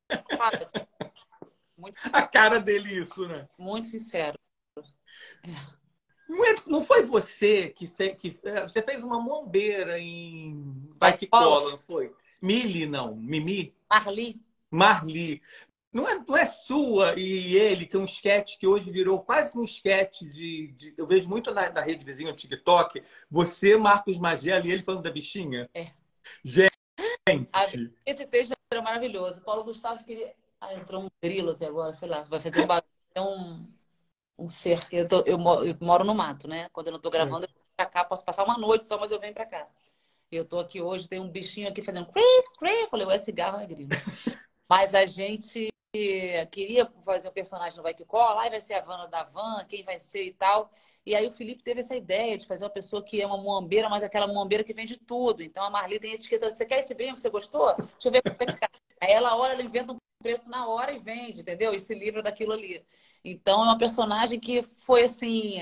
Muito... A cara dele isso, né? Muito sincero. Não foi você que você fez uma mombeira em Vai Que Cola, não foi? Mili, não. Mimi? Marli. Não é sua e ele, que é um esquete que hoje virou quase que um esquete eu vejo muito na rede vizinha, no TikTok, você, Marcos Magela e ele falando da bichinha. Gente. Esse texto era maravilhoso. Paulo Gustavo queria... entrou um grilo aqui agora, sei lá. Vai fazer um barulho. Um ser. Eu moro no mato, né? Quando eu não tô gravando, eu venho pra cá. Posso passar uma noite só, mas eu venho pra cá. Eu tô aqui hoje, tem um bichinho aqui fazendo cri, cri. Eu falei, é cigarro ou é grilo? Mas a gente queria fazer um personagem no Vai Que Cola, aí vai ser a Wanda da Van, quem vai ser e tal. E aí o Felipe teve essa ideia de fazer uma pessoa que é uma muambeira, mas aquela muambeira que vende tudo. Então a Marli tem etiqueta, você quer esse brinco? Você gostou? Deixa eu ver como é que tá. Aí ela inventa um preço na hora e vende, entendeu? E se livra daquilo ali. Então é uma personagem que foi assim,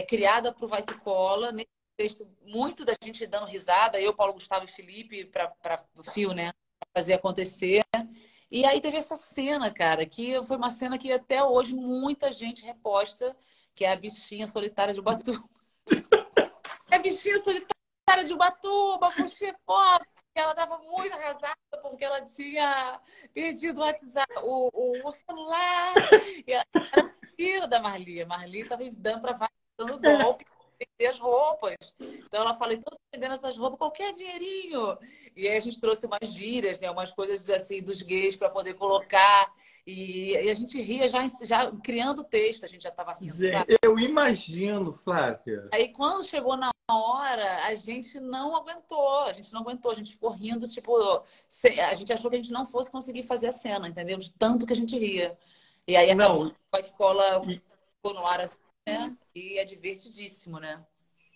criada pro Vai Que Cola, nesse texto muito da gente dando risada, eu, Paulo Gustavo e Felipe, para o fio, né? Pra fazer acontecer. E aí teve essa cena, cara, que foi uma cena que até hoje muita gente reposta, que é a bichinha solitária de Ubatuba. É a bichinha solitária de Ubatuba, puxa, pobre. Ela tava muito arrasada porque ela tinha perdido o WhatsApp, o celular. E ela era filha da Marli. A Marli estava dando para vários, dando golpe, vender as roupas. Então ela falou, então vendendo essas roupas, qualquer dinheirinho. E aí a gente trouxe umas gírias, né, umas coisas assim dos gays para poder colocar. E a gente ria já criando o texto, a gente já estava rindo, sabe? Eu imagino, Flávia. Aí quando chegou na hora, a gente não aguentou, a gente ficou rindo, tipo, a gente achou que a gente não fosse conseguir fazer a cena, entendeu? De tanto que a gente ria. E aí acabou a escola ficou no ar assim, né? E é divertidíssimo, né?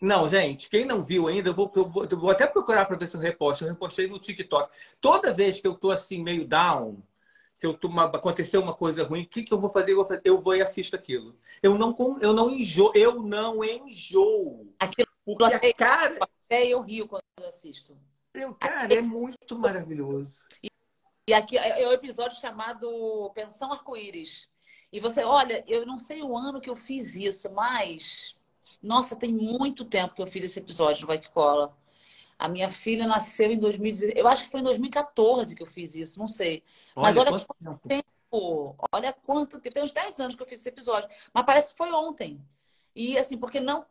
Não, gente, quem não viu ainda, eu vou até procurar para ver se eu reposto. Eu repostei no TikTok. Toda vez que eu tô assim, meio down, que aconteceu uma coisa ruim, o que eu vou fazer? Eu vou e assisto aquilo. Eu não enjoo. Aquilo porque a cara... Até eu rio quando eu assisto. Cara, é muito maravilhoso. E aqui é o episódio chamado Pensão Arco-Íris. E você, olha, eu não sei o ano que eu fiz isso, mas... Nossa, tem muito tempo que eu fiz esse episódio do Vai Que Cola. A minha filha nasceu em 2016. Eu acho que foi em 2014 que eu fiz isso, não sei. Mas olha quanto tempo. Olha quanto tempo. Tem uns 10 anos que eu fiz esse episódio. Mas parece que foi ontem. E assim, porque não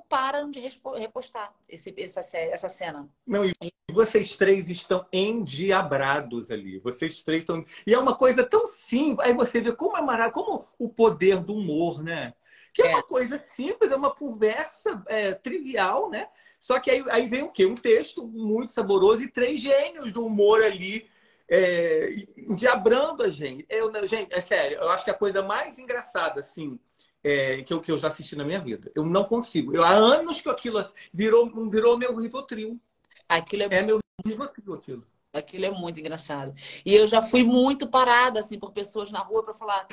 param de repostar essa cena. Não, e vocês três estão endiabrados ali. Vocês três estão... E é uma coisa tão simples. Aí você vê como é maravilhoso, como o poder do humor, né? Que é uma coisa simples, é uma conversa trivial, né? Só que aí vem o quê? Um texto muito saboroso e 3 gênios do humor ali, endiabrando a gente. Gente, é sério, eu acho que a coisa mais engraçada, assim, que eu já assisti na minha vida. Eu não consigo. Há anos que aquilo virou meu Rivotril. Aquilo É meu Rivotril, aquilo. aquilo é muito engraçado. E eu já fui muito parada, assim, por pessoas na rua para falar.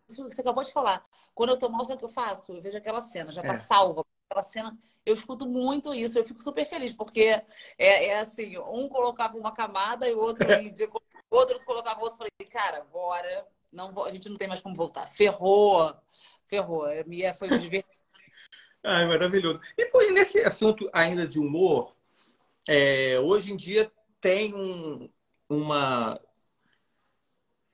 Isso que você acabou de falar. Quando eu tô mal, sabe o que eu faço? Eu vejo aquela cena, já tá salva. Aquela cena, eu escuto muito isso. Eu fico super feliz, porque é assim, um colocava uma camada e o outro, outro colocava outro. Falei, cara, agora a gente não tem mais como voltar. Ferrou. Foi me divertir. Ai, maravilhoso. E pô, nesse assunto ainda de humor, hoje em dia tem uma.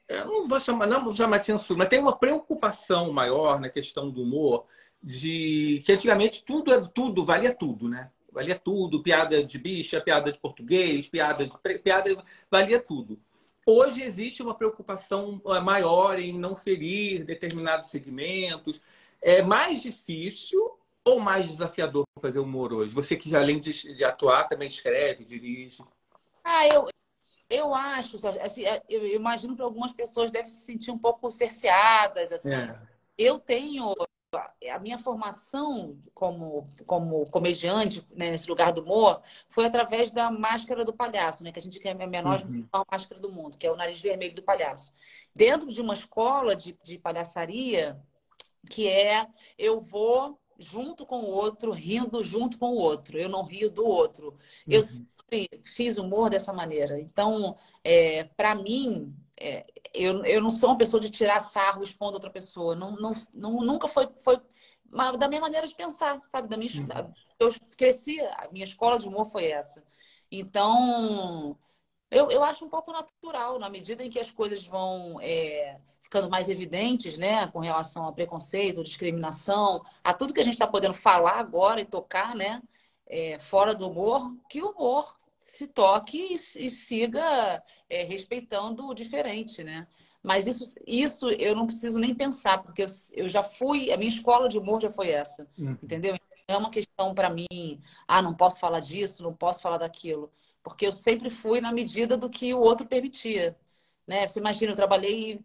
Eu não vou chamar de censura, mas tem uma preocupação maior na questão do humor, de que antigamente tudo, valia tudo, né? Valia tudo, piada de bicha, piada de português, valia tudo. Hoje existe uma preocupação maior em não ferir determinados segmentos. É mais difícil ou mais desafiador fazer humor hoje? Você que, além de atuar, também escreve, dirige. Ah, eu acho, assim, eu imagino que algumas pessoas devem se sentir um pouco cerceadas, assim. É. Eu tenho a minha formação como comediante, né, nesse lugar do humor foi através da máscara do palhaço, né, que a gente quer a menor Uhum. máscara do mundo, que é o nariz vermelho do palhaço. Dentro de uma escola de palhaçaria, que eu vou junto com o outro, rindo junto com o outro. Eu não rio do outro. Eu Uhum. sempre fiz humor dessa maneira. Então, para mim, eu não sou uma pessoa de tirar sarro expondo outra pessoa. Nunca foi da minha maneira de pensar, sabe? Eu cresci, a minha escola de humor foi essa. Então, eu acho um pouco natural, na medida em que as coisas vão ficando mais evidentes, né, com relação a preconceito, discriminação, a tudo que a gente está podendo falar agora e tocar, né, fora do humor, que o humor se toque e siga respeitando o diferente, né? Mas isso eu não preciso nem pensar, porque eu já fui, a minha escola de humor já foi essa, Uhum. entendeu? Não é uma questão para mim, não posso falar disso, não posso falar daquilo. Porque eu sempre fui na medida do que o outro permitia, né? Você imagina, eu trabalhei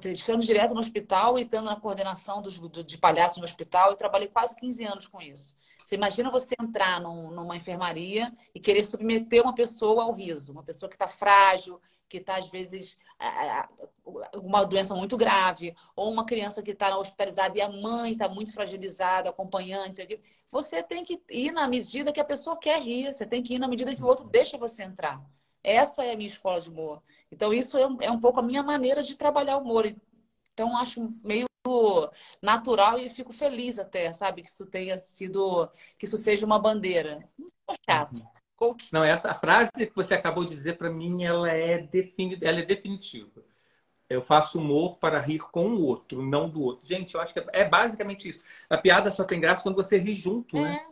estando direto no hospital e estando na coordenação de palhaços no hospital, eu trabalhei quase 15 anos com isso. Você imagina você entrar numa enfermaria e querer submeter uma pessoa ao riso, uma pessoa que está frágil, que está, às vezes, uma doença muito grave, ou uma criança que está hospitalizada e a mãe está muito fragilizada, acompanhante. Você tem que ir na medida que a pessoa quer rir, você tem que ir na medida que o outro deixa você entrar. Essa é a minha escola de humor. Então, isso é um pouco a minha maneira de trabalhar o humor. Então, acho meio natural e fico feliz até, sabe? Que isso tenha sido, que isso seja uma bandeira. Não ficou chato. Uhum. Ficou Não, essa frase que você acabou de dizer para mim, ela é definitiva. Eu faço humor para rir com o outro, não do outro. Gente, eu acho que é basicamente isso. A piada só tem graça quando você ri junto, né?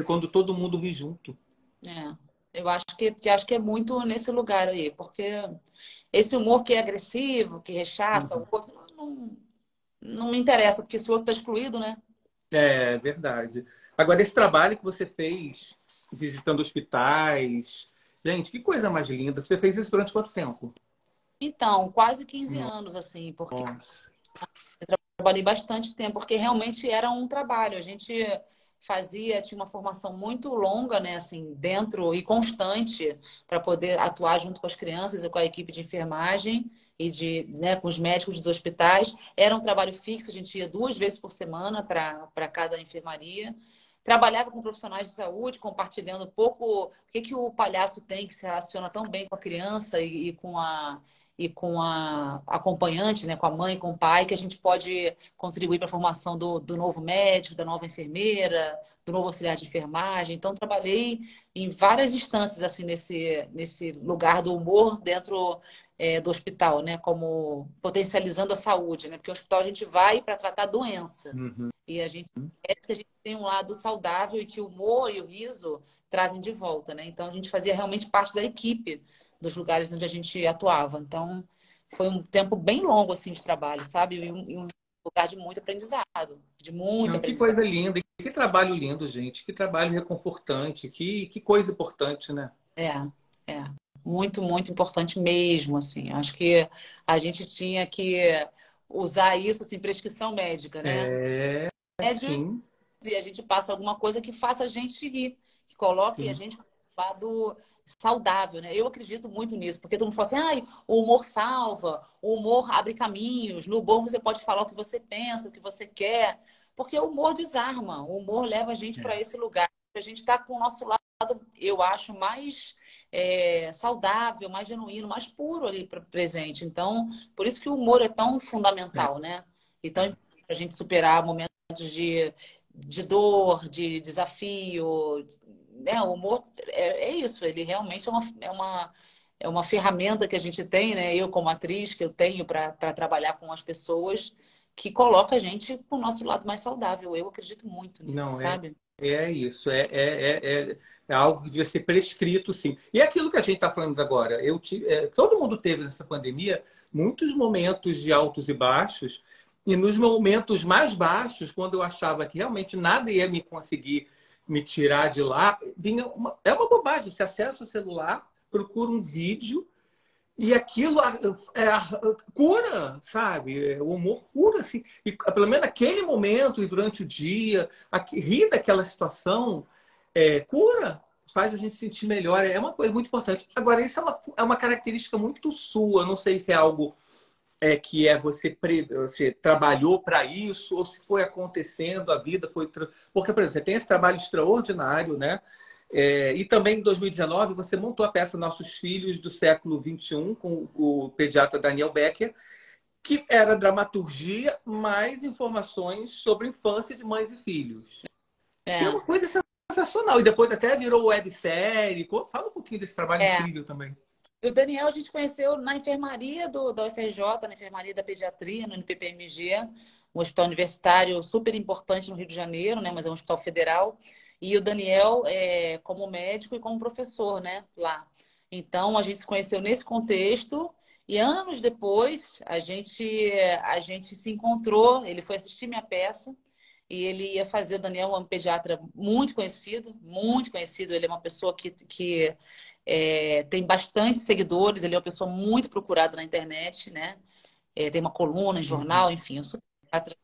Quando todo mundo ri junto. É, eu acho que é muito nesse lugar aí, porque esse humor que é agressivo, que rechaça o Uhum. outro, não me interessa, porque se o outro está excluído, né? É verdade. Agora, esse trabalho que você fez visitando hospitais, gente, que coisa mais linda. Você fez isso durante quanto tempo? Então, quase 15 anos, assim, porque Nossa. eu trabalhei bastante tempo, porque realmente era um trabalho. A gente tinha uma formação muito longa, né, assim, dentro e constante para poder atuar junto com as crianças e com a equipe de enfermagem e né, com os médicos dos hospitais. Era um trabalho fixo, a gente ia 2 vezes por semana para cada enfermaria. Trabalhava com profissionais de saúde, compartilhando um pouco o que o palhaço tem que se relaciona tão bem com a criança e com a acompanhante, né, com a mãe, com o pai, que a gente pode contribuir para a formação do novo médico, da nova enfermeira, do novo auxiliar de enfermagem. Então, trabalhei em várias instâncias assim nesse lugar do humor dentro do hospital, né, como potencializando a saúde, né, porque o hospital a gente vai para tratar doença Uhum. e a gente quer que a gente tem um lado saudável e que o humor e o riso trazem de volta, né? Então a gente fazia realmente parte da equipe dos lugares onde a gente atuava. Então, foi um tempo bem longo assim de trabalho, sabe? lugar de muito aprendizado, de muito Não, que aprendizado. coisa linda, que trabalho lindo, gente, que trabalho reconfortante, que coisa importante, né? É, é. Muito, muito importante mesmo, assim. Acho que a gente tinha que usar isso, assim, prescrição médica, né? É, Médios, sim, e a gente passa alguma coisa que faça a gente rir, que coloque a sim. gente no lado saudável, né? Eu acredito muito nisso, porque todo mundo fala assim, ai, o humor salva, o humor abre caminhos, no humor você pode falar o que você pensa, o que você quer, porque o humor desarma, o humor leva a gente para É. esse lugar. A gente está com o nosso lado, eu acho, mais saudável, mais genuíno, mais puro ali presente. Então, por isso que o humor é tão fundamental, né? Então, para a gente superar momentos de dor, de desafio, né? O humor é isso, ele realmente é uma ferramenta que a gente tem, né? Eu, como atriz, que eu tenho para trabalhar com as pessoas, que coloca a gente para o nosso lado mais saudável. Eu acredito muito nisso, Não, é, sabe? é isso, é algo que devia ser prescrito, sim. E é aquilo que a gente está falando agora, todo mundo teve nessa pandemia muitos momentos de altos e baixos, e nos momentos mais baixos, quando eu achava que realmente nada ia me conseguir me tirar de lá, é uma bobagem, você acessa o celular, procura um vídeo, e aquilo cura, sabe? O humor cura, assim. E pelo menos naquele momento e durante o dia, rir daquela situação cura, faz a gente sentir melhor. É uma coisa muito importante. Agora, isso é uma característica muito sua. Não sei se é algo que você trabalhou para isso, ou se foi acontecendo, a vida foi. Porque, por exemplo, você tem esse trabalho extraordinário, né? E também em 2019 você montou a peça Nossos Filhos do Século XXI com o pediatra Daniel Becker, que era dramaturgia mais informações sobre infância de mães e filhos. Que é É, uma coisa sensacional. E depois até virou websérie. Fala um pouquinho desse trabalho é. incrível também. E o Daniel a gente conheceu na enfermaria da UFRJ, na enfermaria da pediatria, no NPPMG, um hospital universitário super importante no Rio de Janeiro, né? Mas é um hospital federal. E o Daniel como médico e como professor, né? Lá. Então a gente se conheceu nesse contexto e anos depois a gente se encontrou. Ele foi assistir minha peça. E ele ia fazer, o Daniel é um pediatra muito conhecido, muito conhecido. Ele é uma pessoa que tem bastante seguidores, ele é uma pessoa muito procurada na internet, né? Tem uma coluna em Uhum. jornal, enfim, eu sou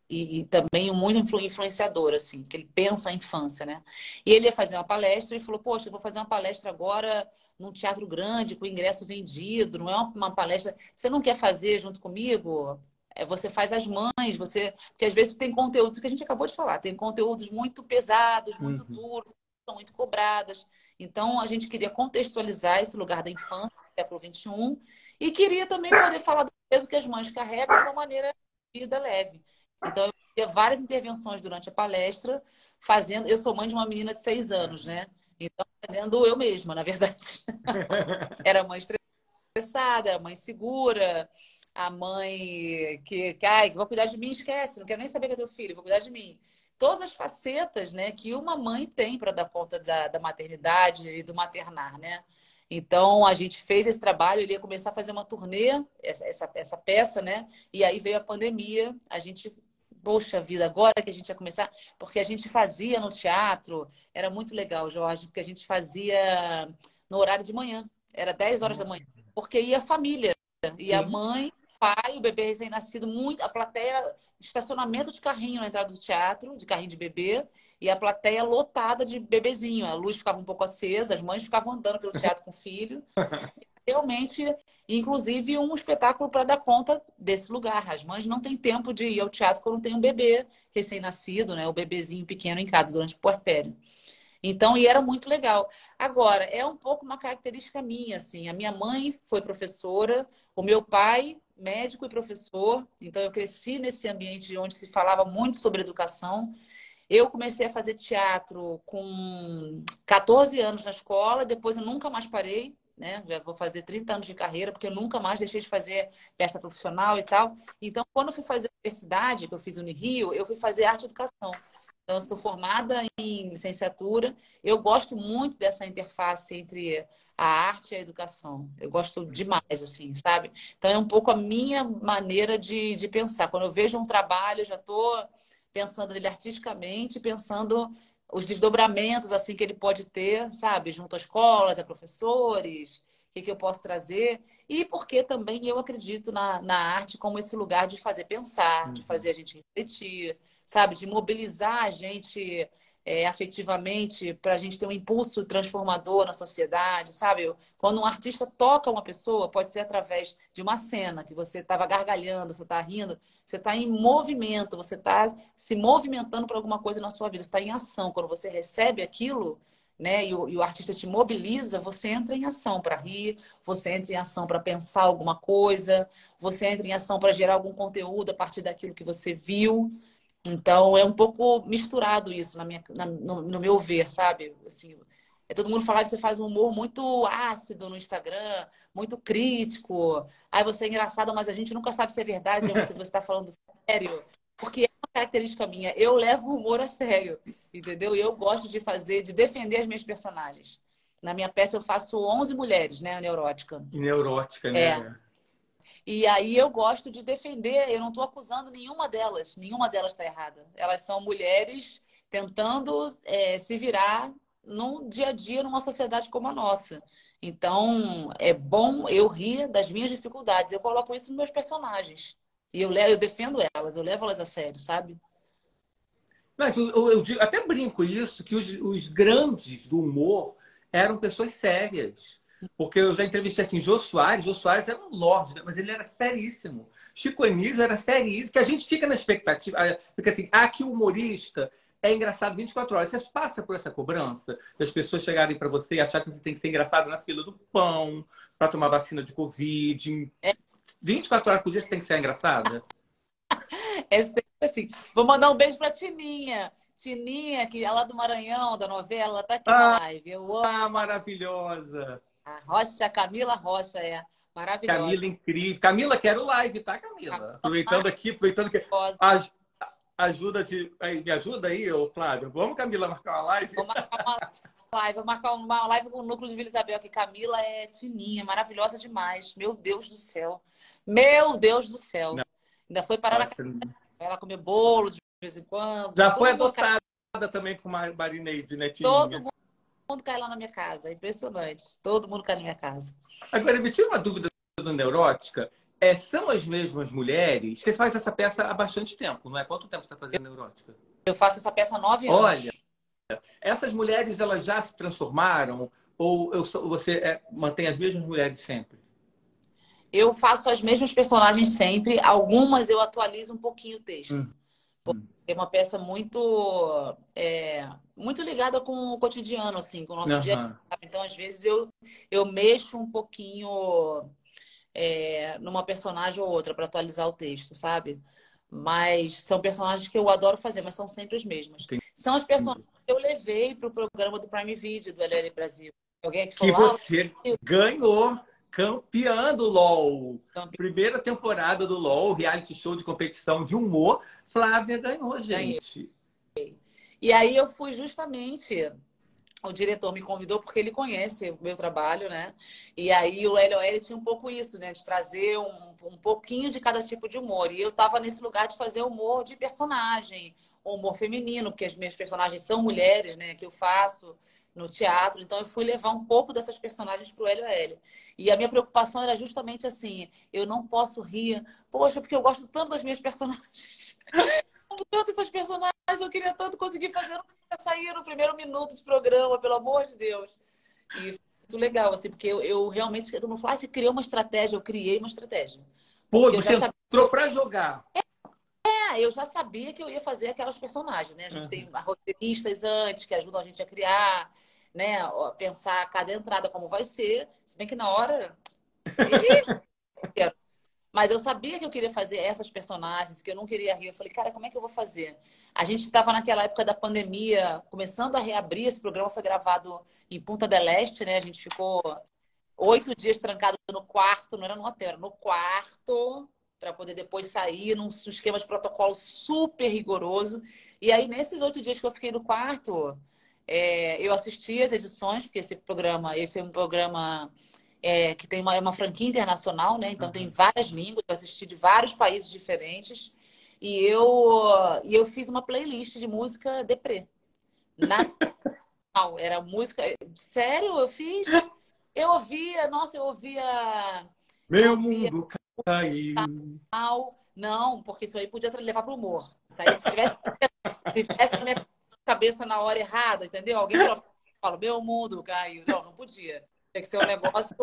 e também muito influenciador, assim, que ele pensa a infância, né? E ele ia fazer uma palestra e falou, poxa, eu vou fazer uma palestra agora num teatro grande, com ingresso vendido, não é uma palestra... Você não quer fazer junto comigo? Você faz as mães, porque às vezes tem conteúdo que a gente acabou de falar, tem conteúdos muito pesados, muito Uhum. duros, são muito cobradas. Então, a gente queria contextualizar esse lugar da infância, do século XXI, e queria também poder falar do peso que as mães carregam de uma maneira de vida leve. Então, eu fazia várias intervenções durante a palestra, fazendo. Eu sou mãe de uma menina de 6 anos, né? Então, fazendo eu mesma, na verdade. Era mãe estressada, era mãe segura, a mãe que vai cuidar de mim, esquece, não quero nem saber que é teu filho, vou cuidar de mim. Todas as facetas, né, que uma mãe tem para dar conta da maternidade e do maternar, né? Então, a gente fez esse trabalho, ele ia começar a fazer uma turnê, essa peça, né? E aí veio a pandemia, a gente, poxa vida, agora que a gente ia começar, porque a gente fazia no teatro, era muito legal, Jorge, porque a gente fazia no horário de manhã, era 10 horas da manhã, porque ia a família, ia a Sim. mãe, pai, o bebê recém-nascido, muito, a plateia, estacionamento de carrinho na entrada do teatro, de carrinho de bebê, e a plateia lotada de bebezinho. A luz ficava um pouco acesa, as mães ficavam andando pelo teatro com o filho. Realmente, inclusive, um espetáculo para dar conta desse lugar. As mães não têm tempo de ir ao teatro quando tem um bebê recém-nascido, né? O bebezinho pequeno em casa durante o puerpério. Então, e era muito legal. Agora, é um pouco uma característica minha, assim. A minha mãe foi professora, o meu pai, médico e professor. Então, eu cresci nesse ambiente onde se falava muito sobre educação. Eu comecei a fazer teatro com 14 anos na escola, depois eu nunca mais parei, né? Já vou fazer 30 anos de carreira, porque eu nunca mais deixei de fazer peça profissional e tal. Então, quando eu fui fazer a universidade, que eu fiz Unirio, eu fui fazer arte e educação. Então, eu sou formada em licenciatura. Eu gosto muito dessa interface entre a arte e a educação. Eu gosto demais, assim, sabe? Então, é um pouco a minha maneira de pensar. Quando eu vejo um trabalho, eu já estou pensando nele artisticamente, pensando os desdobramentos, assim, que ele pode ter, sabe? Junto às escolas, a professores, o que eu posso trazer. E porque também eu acredito na arte como esse lugar de fazer pensar, de Uhum. fazer a gente refletir, sabe? De mobilizar a gente afetivamente para a gente ter um impulso transformador na sociedade, sabe? Quando um artista toca uma pessoa, pode ser através de uma cena que você estava gargalhando, você está rindo, você está em movimento, você está se movimentando para alguma coisa na sua vida, você está em ação. Quando você recebe aquilo, né, e o artista te mobiliza, você entra em ação para rir, você entra em ação para pensar alguma coisa, você entra em ação para gerar algum conteúdo a partir daquilo que você viu. Então, é um pouco misturado isso no meu ver, sabe? Assim, todo mundo fala que você faz um humor muito ácido no Instagram, muito crítico. Aí você é engraçado, mas a gente nunca sabe se é verdade ou se você está falando sério. Porque é uma característica minha. Eu levo o humor a sério, entendeu? E eu gosto de fazer, de defender as minhas personagens. Na minha peça eu faço 11 mulheres, né? Neurótica. E neurótica, É. né? E aí eu gosto de defender, eu não estou acusando nenhuma delas está errada. Elas são mulheres tentando se virar num dia a dia numa sociedade como a nossa. Então, é bom eu rir das minhas dificuldades. Eu coloco isso nos meus personagens. E eu defendo elas, eu levo elas a sério, sabe? Mas até brinco isso, que os grandes do humor eram pessoas sérias. Porque eu já entrevistei assim, Jô Soares era um lorde, né? Mas ele era seríssimo. Chico Anísio era seríssimo, que a gente fica na expectativa, fica assim, que o humorista é engraçado 24 horas. Você passa por essa cobrança das pessoas chegarem para você e achar que você tem que ser engraçado na fila do pão, para tomar vacina de Covid. É, 24 horas por dia você tem que ser engraçada? é sempre assim. Vou mandar um beijo pra Tininha. Tininha, que é lá do Maranhão, da novela, ela tá aqui na live. Eu amo. Maravilhosa! A Rocha, Camila Rocha, Camila, maravilhosa. incrível. Camila, quero live, tá, Camila? Aproveitando que Maravilhosa. a- ajuda de. Me ajuda aí, ô Flávio. Vamos, Camila, marcar uma live? Vou marcar uma live, vou marcar uma live com o núcleo de Vila Isabel, que Camila é tininha, maravilhosa demais. Meu Deus do céu. Meu Deus do céu. Ainda foi parar na casa Nossa, dela, comer bolo de vez em quando. já foi adotada também com uma Marineide, Todo netinha. mundo cai lá na minha casa. É impressionante. Todo mundo cai na minha casa. Agora, me tira uma dúvida do Neurótica. São as mesmas mulheres que faz essa peça há bastante tempo, não é? Quanto tempo você está fazendo Neurótica? Eu faço essa peça há 9 Olha, anos. essas mulheres, elas já se transformaram? Ou você mantém as mesmas mulheres sempre? Eu faço as mesmas personagens sempre. Algumas eu atualizo um pouquinho o texto. Hum, É uma peça muito ligada com o cotidiano, assim, com o nosso dia a dia. Aham. Sabe? Então, às vezes, eu mexo um pouquinho numa personagem ou outra para atualizar o texto, sabe? Mas são personagens que eu adoro fazer, mas são sempre as mesmas. São as personagens que eu levei para o programa do Prime Video do LL Brasil. Alguém aqui Que falou, você ganhou, campeã do LOL. Primeira temporada do LOL, reality show de competição de humor. Flávia ganhou, ganhei. gente. E aí eu fui justamente. O diretor me convidou porque ele conhece o meu trabalho, né? E aí o LOL tinha um pouco isso, né? De trazer um pouquinho de cada tipo de humor. E eu tava nesse lugar de fazer humor de personagem, humor feminino, porque as minhas personagens são mulheres, né? Que eu faço no teatro. Então eu fui levar um pouco dessas personagens pro LOL. E a minha preocupação era justamente assim: eu não posso rir, poxa, porque eu gosto tanto das minhas personagens. Amo tanto essas personagens, eu queria tanto conseguir fazer, eu não queria sair no primeiro minuto de programa, pelo amor de Deus. E foi muito legal, assim, porque eu realmente, todo mundo fala, você criou uma estratégia, eu criei uma estratégia. Pô, Porque você entrou pra jogar. eu já sabia que eu ia fazer aquelas personagens, né? A gente Uhum. tem roteiristas antes que ajudam a gente a criar, né? A pensar cada entrada como vai ser. Se bem que na hora. Ih, mas eu sabia que eu queria fazer essas personagens, que eu não queria rir. Eu falei, cara, como é que eu vou fazer? A gente estava naquela época da pandemia, começando a reabrir. Esse programa foi gravado em Punta del Este, né? A gente ficou 8 dias trancado no quarto, não era no hotel, era no quarto. para poder depois sair num esquema de protocolo super rigoroso. E aí, nesses 8 dias que eu fiquei no quarto, eu assisti as edições, porque esse é um programa que tem uma franquia internacional, né? Então tem várias línguas, eu assisti de vários países diferentes. E eu fiz uma playlist de música deprê. Era música. Sério, eu fiz. Eu ouvia, nossa, eu ouvia. Eu Meu ouvia. mundo caiu. Não, porque isso aí podia levar para o humor. Isso aí, se tivesse na minha cabeça na hora errada, entendeu? Alguém fala, meu mundo caiu. Não, não podia. Tem que ser um negócio.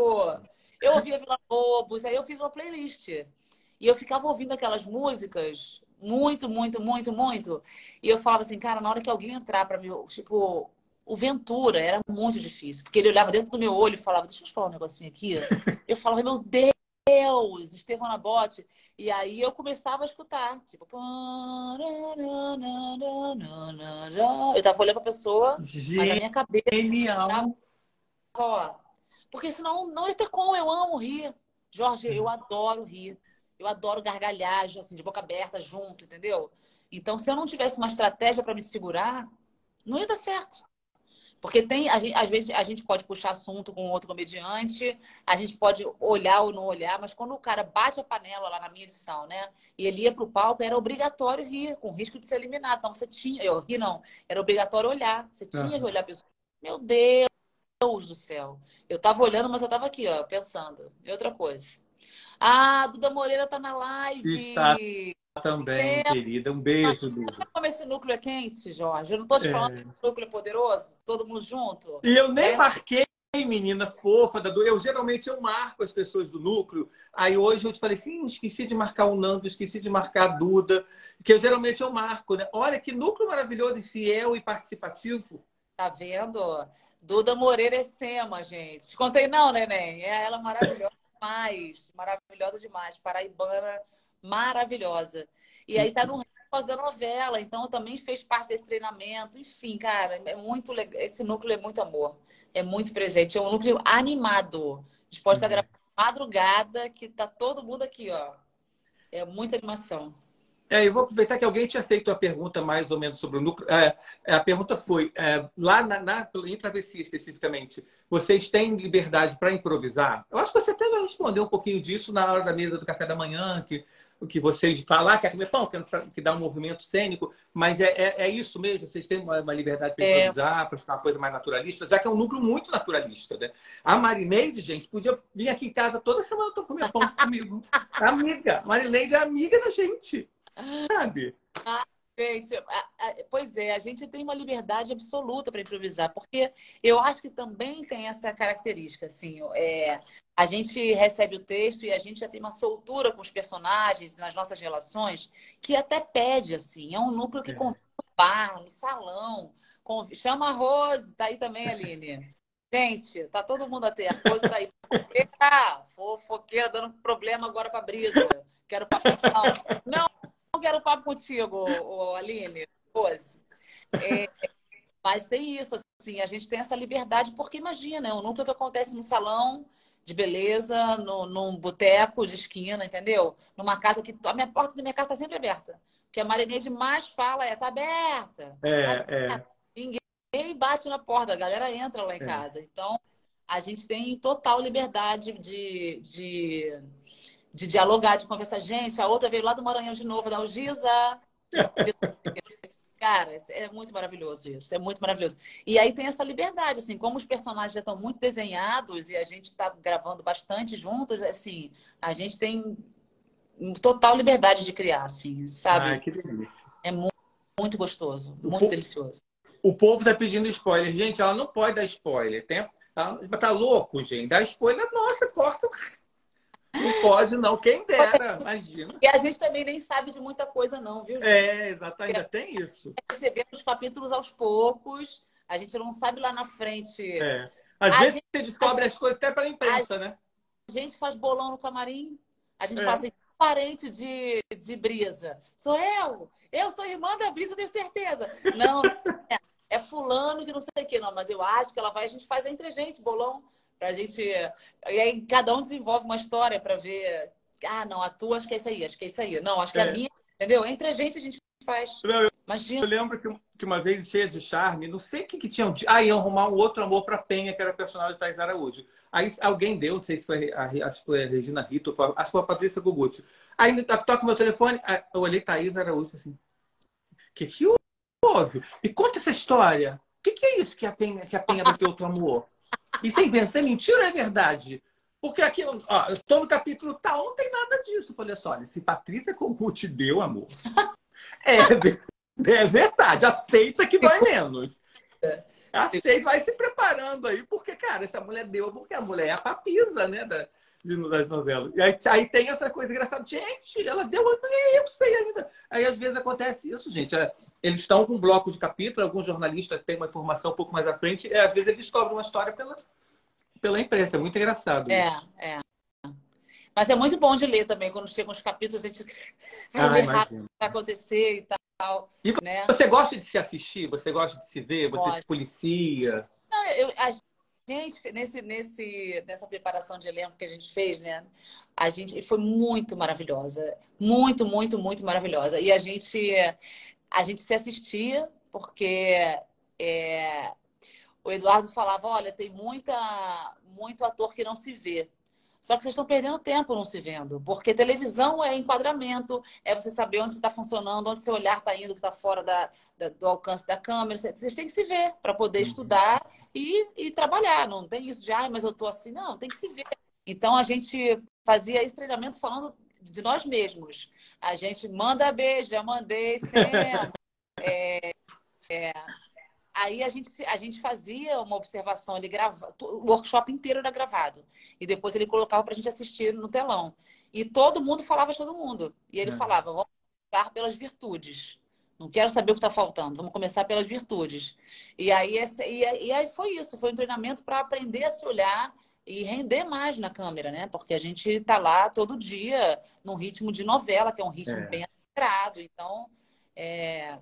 Eu ouvia Vila Lobos, aí eu fiz uma playlist. E eu ficava ouvindo aquelas músicas muito, muito, muito, muito. E eu falava assim, cara, na hora que alguém entrar para mim, tipo, o Ventura era muito difícil. Porque ele olhava dentro do meu olho e falava, deixa eu te falar um negocinho aqui. Eu falava, meu Deus, Estevão Nabote. E aí eu começava a escutar, tipo. Eu tava olhando pra pessoa, mas a minha cabeça tava, Genial. ó. Porque senão não ia ter como, eu amo rir. Jorge, eu adoro rir. Eu adoro gargalhar, assim, de boca aberta, junto, entendeu? Então, se eu não tivesse uma estratégia para me segurar, não ia dar certo. Porque às vezes a gente pode puxar assunto com outro comediante, a gente pode olhar ou não olhar, mas quando o cara bate a panela lá na minha edição, né? E ele ia pro palco, era obrigatório rir, com risco de ser eliminado. Então você tinha, eu ri não, era obrigatório olhar. Você tinha que olhar a pessoa. Meu Deus do céu. Eu tava olhando, mas eu tava aqui, ó, pensando em outra coisa. Ah, Duda Moreira tá na Está live. também, querida. Um beijo, Duda. Como esse núcleo é quente, Jorge? Eu não tô te falando que É. o núcleo é poderoso, todo mundo junto. E eu nem Vai marquei, menina fofa da Duda. Geralmente eu marco as pessoas do núcleo. Aí hoje eu te falei assim, esqueci de marcar o Nando, esqueci de marcar a Duda, que geralmente eu marco, né? Olha que núcleo maravilhoso e fiel e participativo. Tá vendo? Duda Moreira é Sema, gente. Te contei não, neném. Ela é maravilhosa demais. Maravilhosa demais. Paraibana, maravilhosa. E aí tá no causa da novela. Então também fez parte desse treinamento. Enfim, cara, é muito legal. Esse núcleo é muito amor. É muito presente. É um núcleo animado. A gente pode estar gravando madrugada, que tá todo mundo aqui, ó. É muita animação. Eu vou aproveitar que alguém tinha feito a pergunta mais ou menos sobre o núcleo. A pergunta foi, lá em Travessia especificamente, vocês têm liberdade para improvisar? Eu acho que você até vai responder um pouquinho disso na hora da mesa do café da manhã, que vocês falar, que é comer pão, que dá um movimento cênico, mas é isso mesmo, vocês têm uma liberdade para improvisar, para ficar uma coisa mais naturalista, já que é um núcleo muito naturalista, né? A Marineide, gente, podia vir aqui em casa toda semana para comer pão comigo. Amiga, Marineide é amiga da gente. Sabe? Gente, pois é, a gente tem uma liberdade absoluta para improvisar, porque eu acho que também tem essa característica, assim, a gente recebe o texto e a gente já tem uma soltura com os personagens nas nossas relações que até pede, assim, é um núcleo que convive no bar, no salão, chama a Rose, tá aí também, Aline. Gente, tá todo mundo até, a Rose tá aí, fofoqueira, dando problema agora pra Brisa, quero papo, não quero papo contigo, Aline, Rose. Mas tem isso, assim, a gente tem essa liberdade, porque imagina, é um núcleo que acontece no salão de beleza, num boteco de esquina, entendeu? Numa casa que a porta da minha casa está sempre aberta. O que a Marineide mais fala tá aberta. Tá aberta. Ninguém bate na porta, a galera entra lá em casa. Então, a gente tem total liberdade de dialogar, de conversar. Gente, a outra veio lá do Maranhão de novo, da Algisa. Cara, é muito maravilhoso isso. É muito maravilhoso. E aí tem essa liberdade, assim, como os personagens já estão muito desenhados e a gente está gravando bastante juntos, assim, a gente tem total liberdade de criar, assim, sabe? Ai, que delícia. É muito, muito gostoso, muito delicioso. O povo tá pedindo spoiler. Gente, ela não pode dar spoiler. Tá louco, gente. Dá spoiler, nossa, corta. Não pode, não. Quem dera, imagina. E a gente também nem sabe de muita coisa, não, viu, gente? Exatamente, ainda tem isso. Recebemos os capítulos aos poucos, a gente não sabe lá na frente. Às vezes você descobre as coisas até pela imprensa, né? A gente faz bolão no camarim, a gente fala assim, parente de Brisa. Sou eu! Eu sou irmã da Brisa, tenho certeza. Não, é fulano que não sei o que, não, mas eu acho que ela vai, a gente faz entre a gente, bolão, pra gente. E aí cada um desenvolve uma história pra ver Ah, não, a tua acho que é isso aí, acho que é isso aí. Não, acho que a É. minha, entendeu? Entre a gente faz. Não, eu Imagina. lembro que uma vez, cheia de charme, não sei o que tinham. Iam arrumar um outro amor para Penha, que era a personagem de Thais Araújo. Aí alguém deu, não sei se foi acho que foi a Regina Rito, acho que foi a Patrícia Gugucci. Aí toca o meu telefone, eu olhei Thais Araújo assim. Que houve? Me conta essa história. O que é isso que a Penha vai ter outro amor? E sem vencer, mentira ou é verdade? Porque aqui, ó, eu tô no capítulo tal, não tem nada disso. Eu falei assim, olha, se Patrícia Gugucci deu amor, é, é verdade, aceita que dói menos. Aceita, vai se preparando aí, porque, cara, essa mulher deu, porque a mulher é a papisa, né, das novelas. E aí tem essa coisa engraçada. Gente, ela deu, eu sei ainda. Aí, às vezes, acontece isso, gente. Eles estão com um bloco de capítulo, alguns jornalistas têm uma informação um pouco mais à frente, e às vezes eles descobrem uma história pela imprensa. É muito engraçado É, isso. é. Mas é muito bom de ler também. Quando chegam os capítulos, a gente vai Ah, ler rápido o imagino. que vai acontecer e tal, E né? você gosta de se assistir? Você gosta de se ver? Você se Pode. policia? Não, a gente, nessa preparação de elenco que a gente fez, né? A gente foi muito maravilhosa. Muito, muito, muito maravilhosa. E a gente se assistia, porque é, o Eduardo falava, olha, tem muito ator que não se vê. Só que vocês estão perdendo tempo não se vendo. Porque televisão é enquadramento, é você saber onde está funcionando, onde seu olhar está indo, que está fora do alcance da câmera. Vocês têm que se ver para poder Uhum. estudar e trabalhar. Não tem isso de, ai, mas eu tô assim. Não, tem que se ver. Então a gente fazia esse treinamento falando de nós mesmos. A gente manda beijo, já mandei sempre. Aí a gente fazia uma observação, ele gravava, o workshop inteiro era gravado. E depois ele colocava para a gente assistir no telão. E todo mundo falava de todo mundo. E ele É. falava, vamos começar pelas virtudes. Não quero saber o que está faltando, vamos começar pelas virtudes. E aí foi isso, foi um treinamento para aprender a se olhar e render mais na câmera, né? Porque a gente está lá todo dia num ritmo de novela, que é um ritmo É. bem acelerado. Então,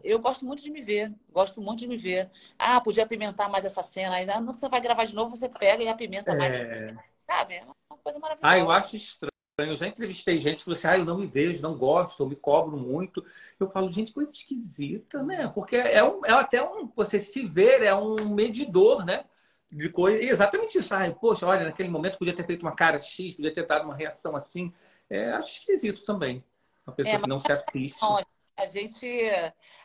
eu gosto muito de me ver, gosto muito de me ver. Ah, podia apimentar mais essa cena. Aí você vai gravar de novo, você pega e apimenta mais, É. sabe? É uma coisa Ah, eu maravilhosa. acho estranho. Eu já entrevistei gente que falou assim, eu não me vejo, não gosto, eu me cobro muito. Eu falo, gente, coisa esquisita, né? Porque é até você se ver, é um medidor, né? De coisa. E exatamente isso. Ai, poxa, olha, naquele momento podia ter feito uma cara X, podia ter dado uma reação assim. Acho esquisito também. Uma pessoa que Mas não se assiste. não, a gente,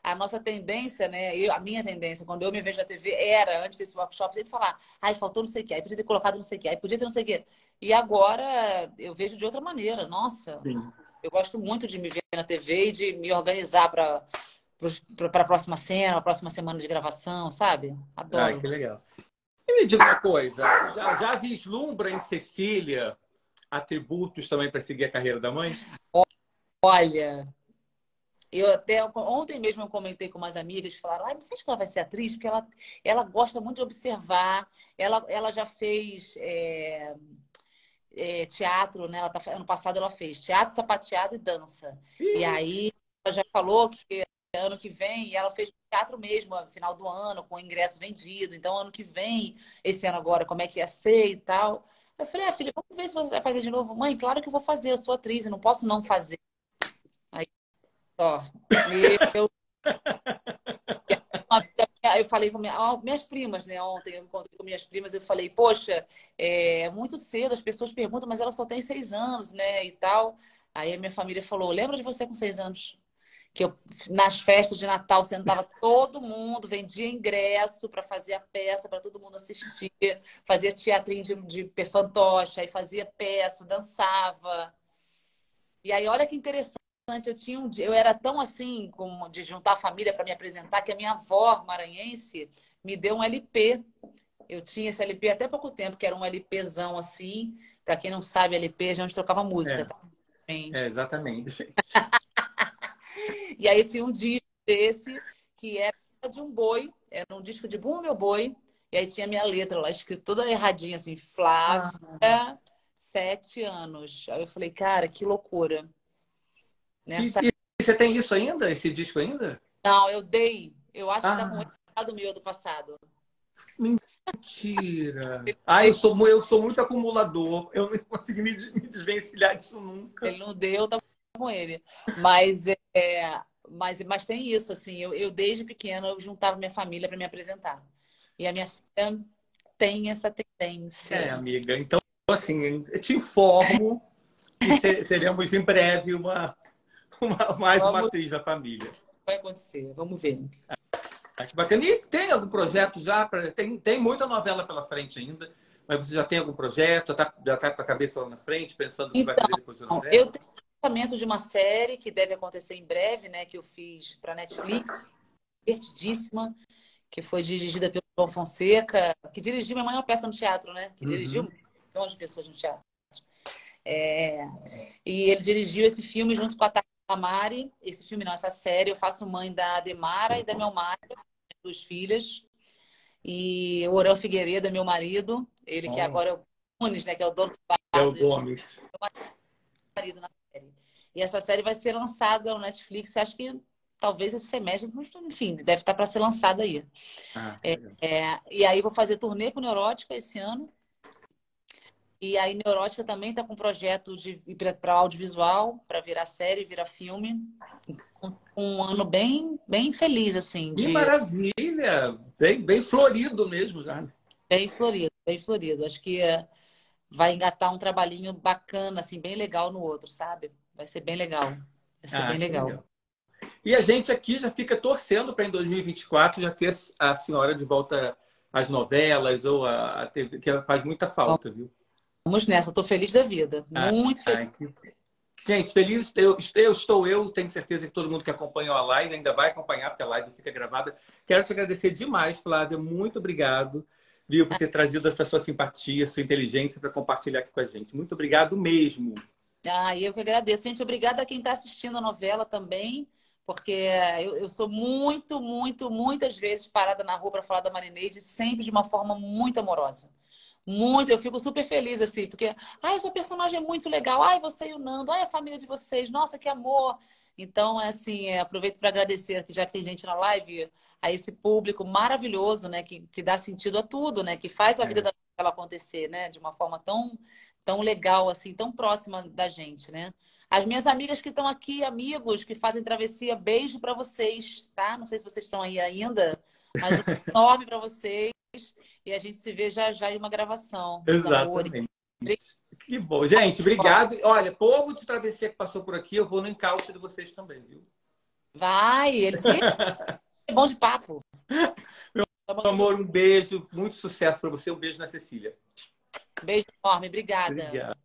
a nossa tendência, né? A minha tendência, quando eu me vejo na TV, era, antes desse workshop, sempre falar, ai, faltou não sei o que, aí podia ter colocado não sei o que, aí podia ter não sei o que. E agora eu vejo de outra maneira. Nossa, Sim. eu gosto muito de me ver na TV e de me organizar para a próxima cena, a próxima semana de gravação, sabe? Ai, Adoro. que legal. E me diga uma coisa, já vislumbra em Cecília atributos também para seguir a carreira da mãe? Olha, eu até ontem mesmo eu comentei com umas amigas que falaram, ai, você acha que ela vai ser atriz? Porque ela gosta muito de observar, ela já fez teatro, né? Ano passado ela fez teatro, sapateado e dança. E Ih, aí ela já falou que ano que vem, e ela fez teatro mesmo, no final do ano, com o ingresso vendido. Então, ano que vem, esse ano agora, como é que ia ser e tal. Eu falei, filha, vamos ver se você vai fazer de novo. Mãe, claro que eu vou fazer, eu sou atriz, eu não posso não fazer. Aí, ó, meu, eu falei com minhas primas, né? Ontem eu encontrei com minhas primas, eu falei, poxa, é muito cedo, as pessoas perguntam, mas ela só tem 6 anos, né? E tal. Aí a minha família falou, lembra de você com 6 anos? Que eu, nas festas de Natal, sentava todo mundo, vendia ingresso para fazer a peça, para todo mundo assistir, fazia teatrinho de fantoche, aí fazia peça, dançava. E aí, olha que interessante, eu era tão assim, como de juntar a família para me apresentar, que a minha avó maranhense me deu um LP. Eu tinha esse LP até pouco tempo, que era um LPzão assim. Para quem não sabe, LP, a gente trocava música, é, tá? Gente. exatamente, gente. E aí tinha um disco desse que era de um boi, era um disco de Bumba Meu Boi, e aí tinha minha letra lá, escrito toda erradinha, assim, Flávia, Ah, 7 anos. Aí eu falei, cara, que loucura. Nessa... e você tem isso ainda? Esse disco ainda? Não, eu dei. Eu acho que tá com Ah, o do meu do passado. Mentira. Ah, eu sou muito acumulador. Eu não consegui me desvencilhar disso nunca. Ele não deu, tá com ele. Mas, mas tem isso, assim, eu desde pequena eu juntava minha família para me apresentar. E a minha filha tem essa tendência. Amiga. Então, assim, eu te informo que teremos em breve mais uma Vamos, atriz da família. vai acontecer, vamos ver. Ah, que bacana. E tem algum projeto já? Tem muita novela pela frente ainda, mas você já tem algum projeto? Já tá com a cabeça lá na frente, pensando no que vai Então, fazer depois da eu novela? tenho um lançamento de uma série que deve acontecer em breve, né? Que eu fiz para Netflix, divertidíssima, que foi dirigida pelo João Fonseca, que dirigiu minha mãe é uma peça no teatro, né? Que dirigiu Uhum. milhões de pessoas no teatro. É, e ele dirigiu esse filme junto com a Tamari. Esse filme não, essa série. Eu faço mãe da Demara e da Melmária, duas filhas. E o Orel Figueiredo é meu marido. Ele que Bom, agora é o Nunes, né? Que é o dono do é bar o do meu Gomes. marido na série. E essa série vai ser lançada no Netflix, acho que talvez esse semestre, enfim, deve estar para ser lançada aí. Ah, que legal. E aí vou fazer turnê com Neurótica esse ano. E aí Neurótica também está com um projeto de ir para audiovisual, para virar série, virar filme. Um ano bem, bem feliz, assim, Que de maravilha! Bem, bem florido mesmo já. bem florido, bem florido. Acho que vai engatar um trabalhinho bacana, assim, bem legal no outro, sabe? Vai ser bem legal. Vai ser Ah, bem que legal. legal. E a gente aqui já fica torcendo para em 2024 já ter a senhora de volta às novelas ou a TV, que faz muita falta, viu? Vamos nessa, estou feliz da vida. Muito feliz. Ai, gente, feliz, eu tenho certeza que todo mundo que acompanhou a live ainda vai acompanhar, porque a live fica gravada. Quero te agradecer demais, Flávia. Muito obrigado, viu, por ter trazido essa sua simpatia, sua inteligência para compartilhar aqui com a gente. Muito obrigado mesmo. Eu que agradeço. Gente, obrigada a quem está assistindo a novela também, porque eu sou muito, muito, muitas vezes parada na rua para falar da Marineide, sempre de uma forma muito amorosa. Muito, eu fico super feliz, assim, porque, ai, sua personagem é muito legal, ai, você e o Nando, ai, a família de vocês, nossa, que amor. Então, assim, aproveito para agradecer, que já que tem gente na live, a esse público maravilhoso, né, que dá sentido a tudo, né, que faz a vida É, da novela acontecer, né, de uma forma tão legal, assim, tão próxima da gente, né. As minhas amigas que estão aqui, amigos que fazem travessia, beijo para vocês, tá? Não sei se vocês estão aí ainda, mas um enorme para vocês. E a gente se vê já já em uma gravação, meus amores. exatamente. Que bom. Gente, obrigado. Olha, povo de travessia que passou por aqui, eu vou no encalço de vocês também, viu? Vai, ele sim, é bom de papo. Meu Tamo tudo... amor, um beijo, muito sucesso para você. Um beijo na Cecília. Beijo enorme, obrigada. Obrigado.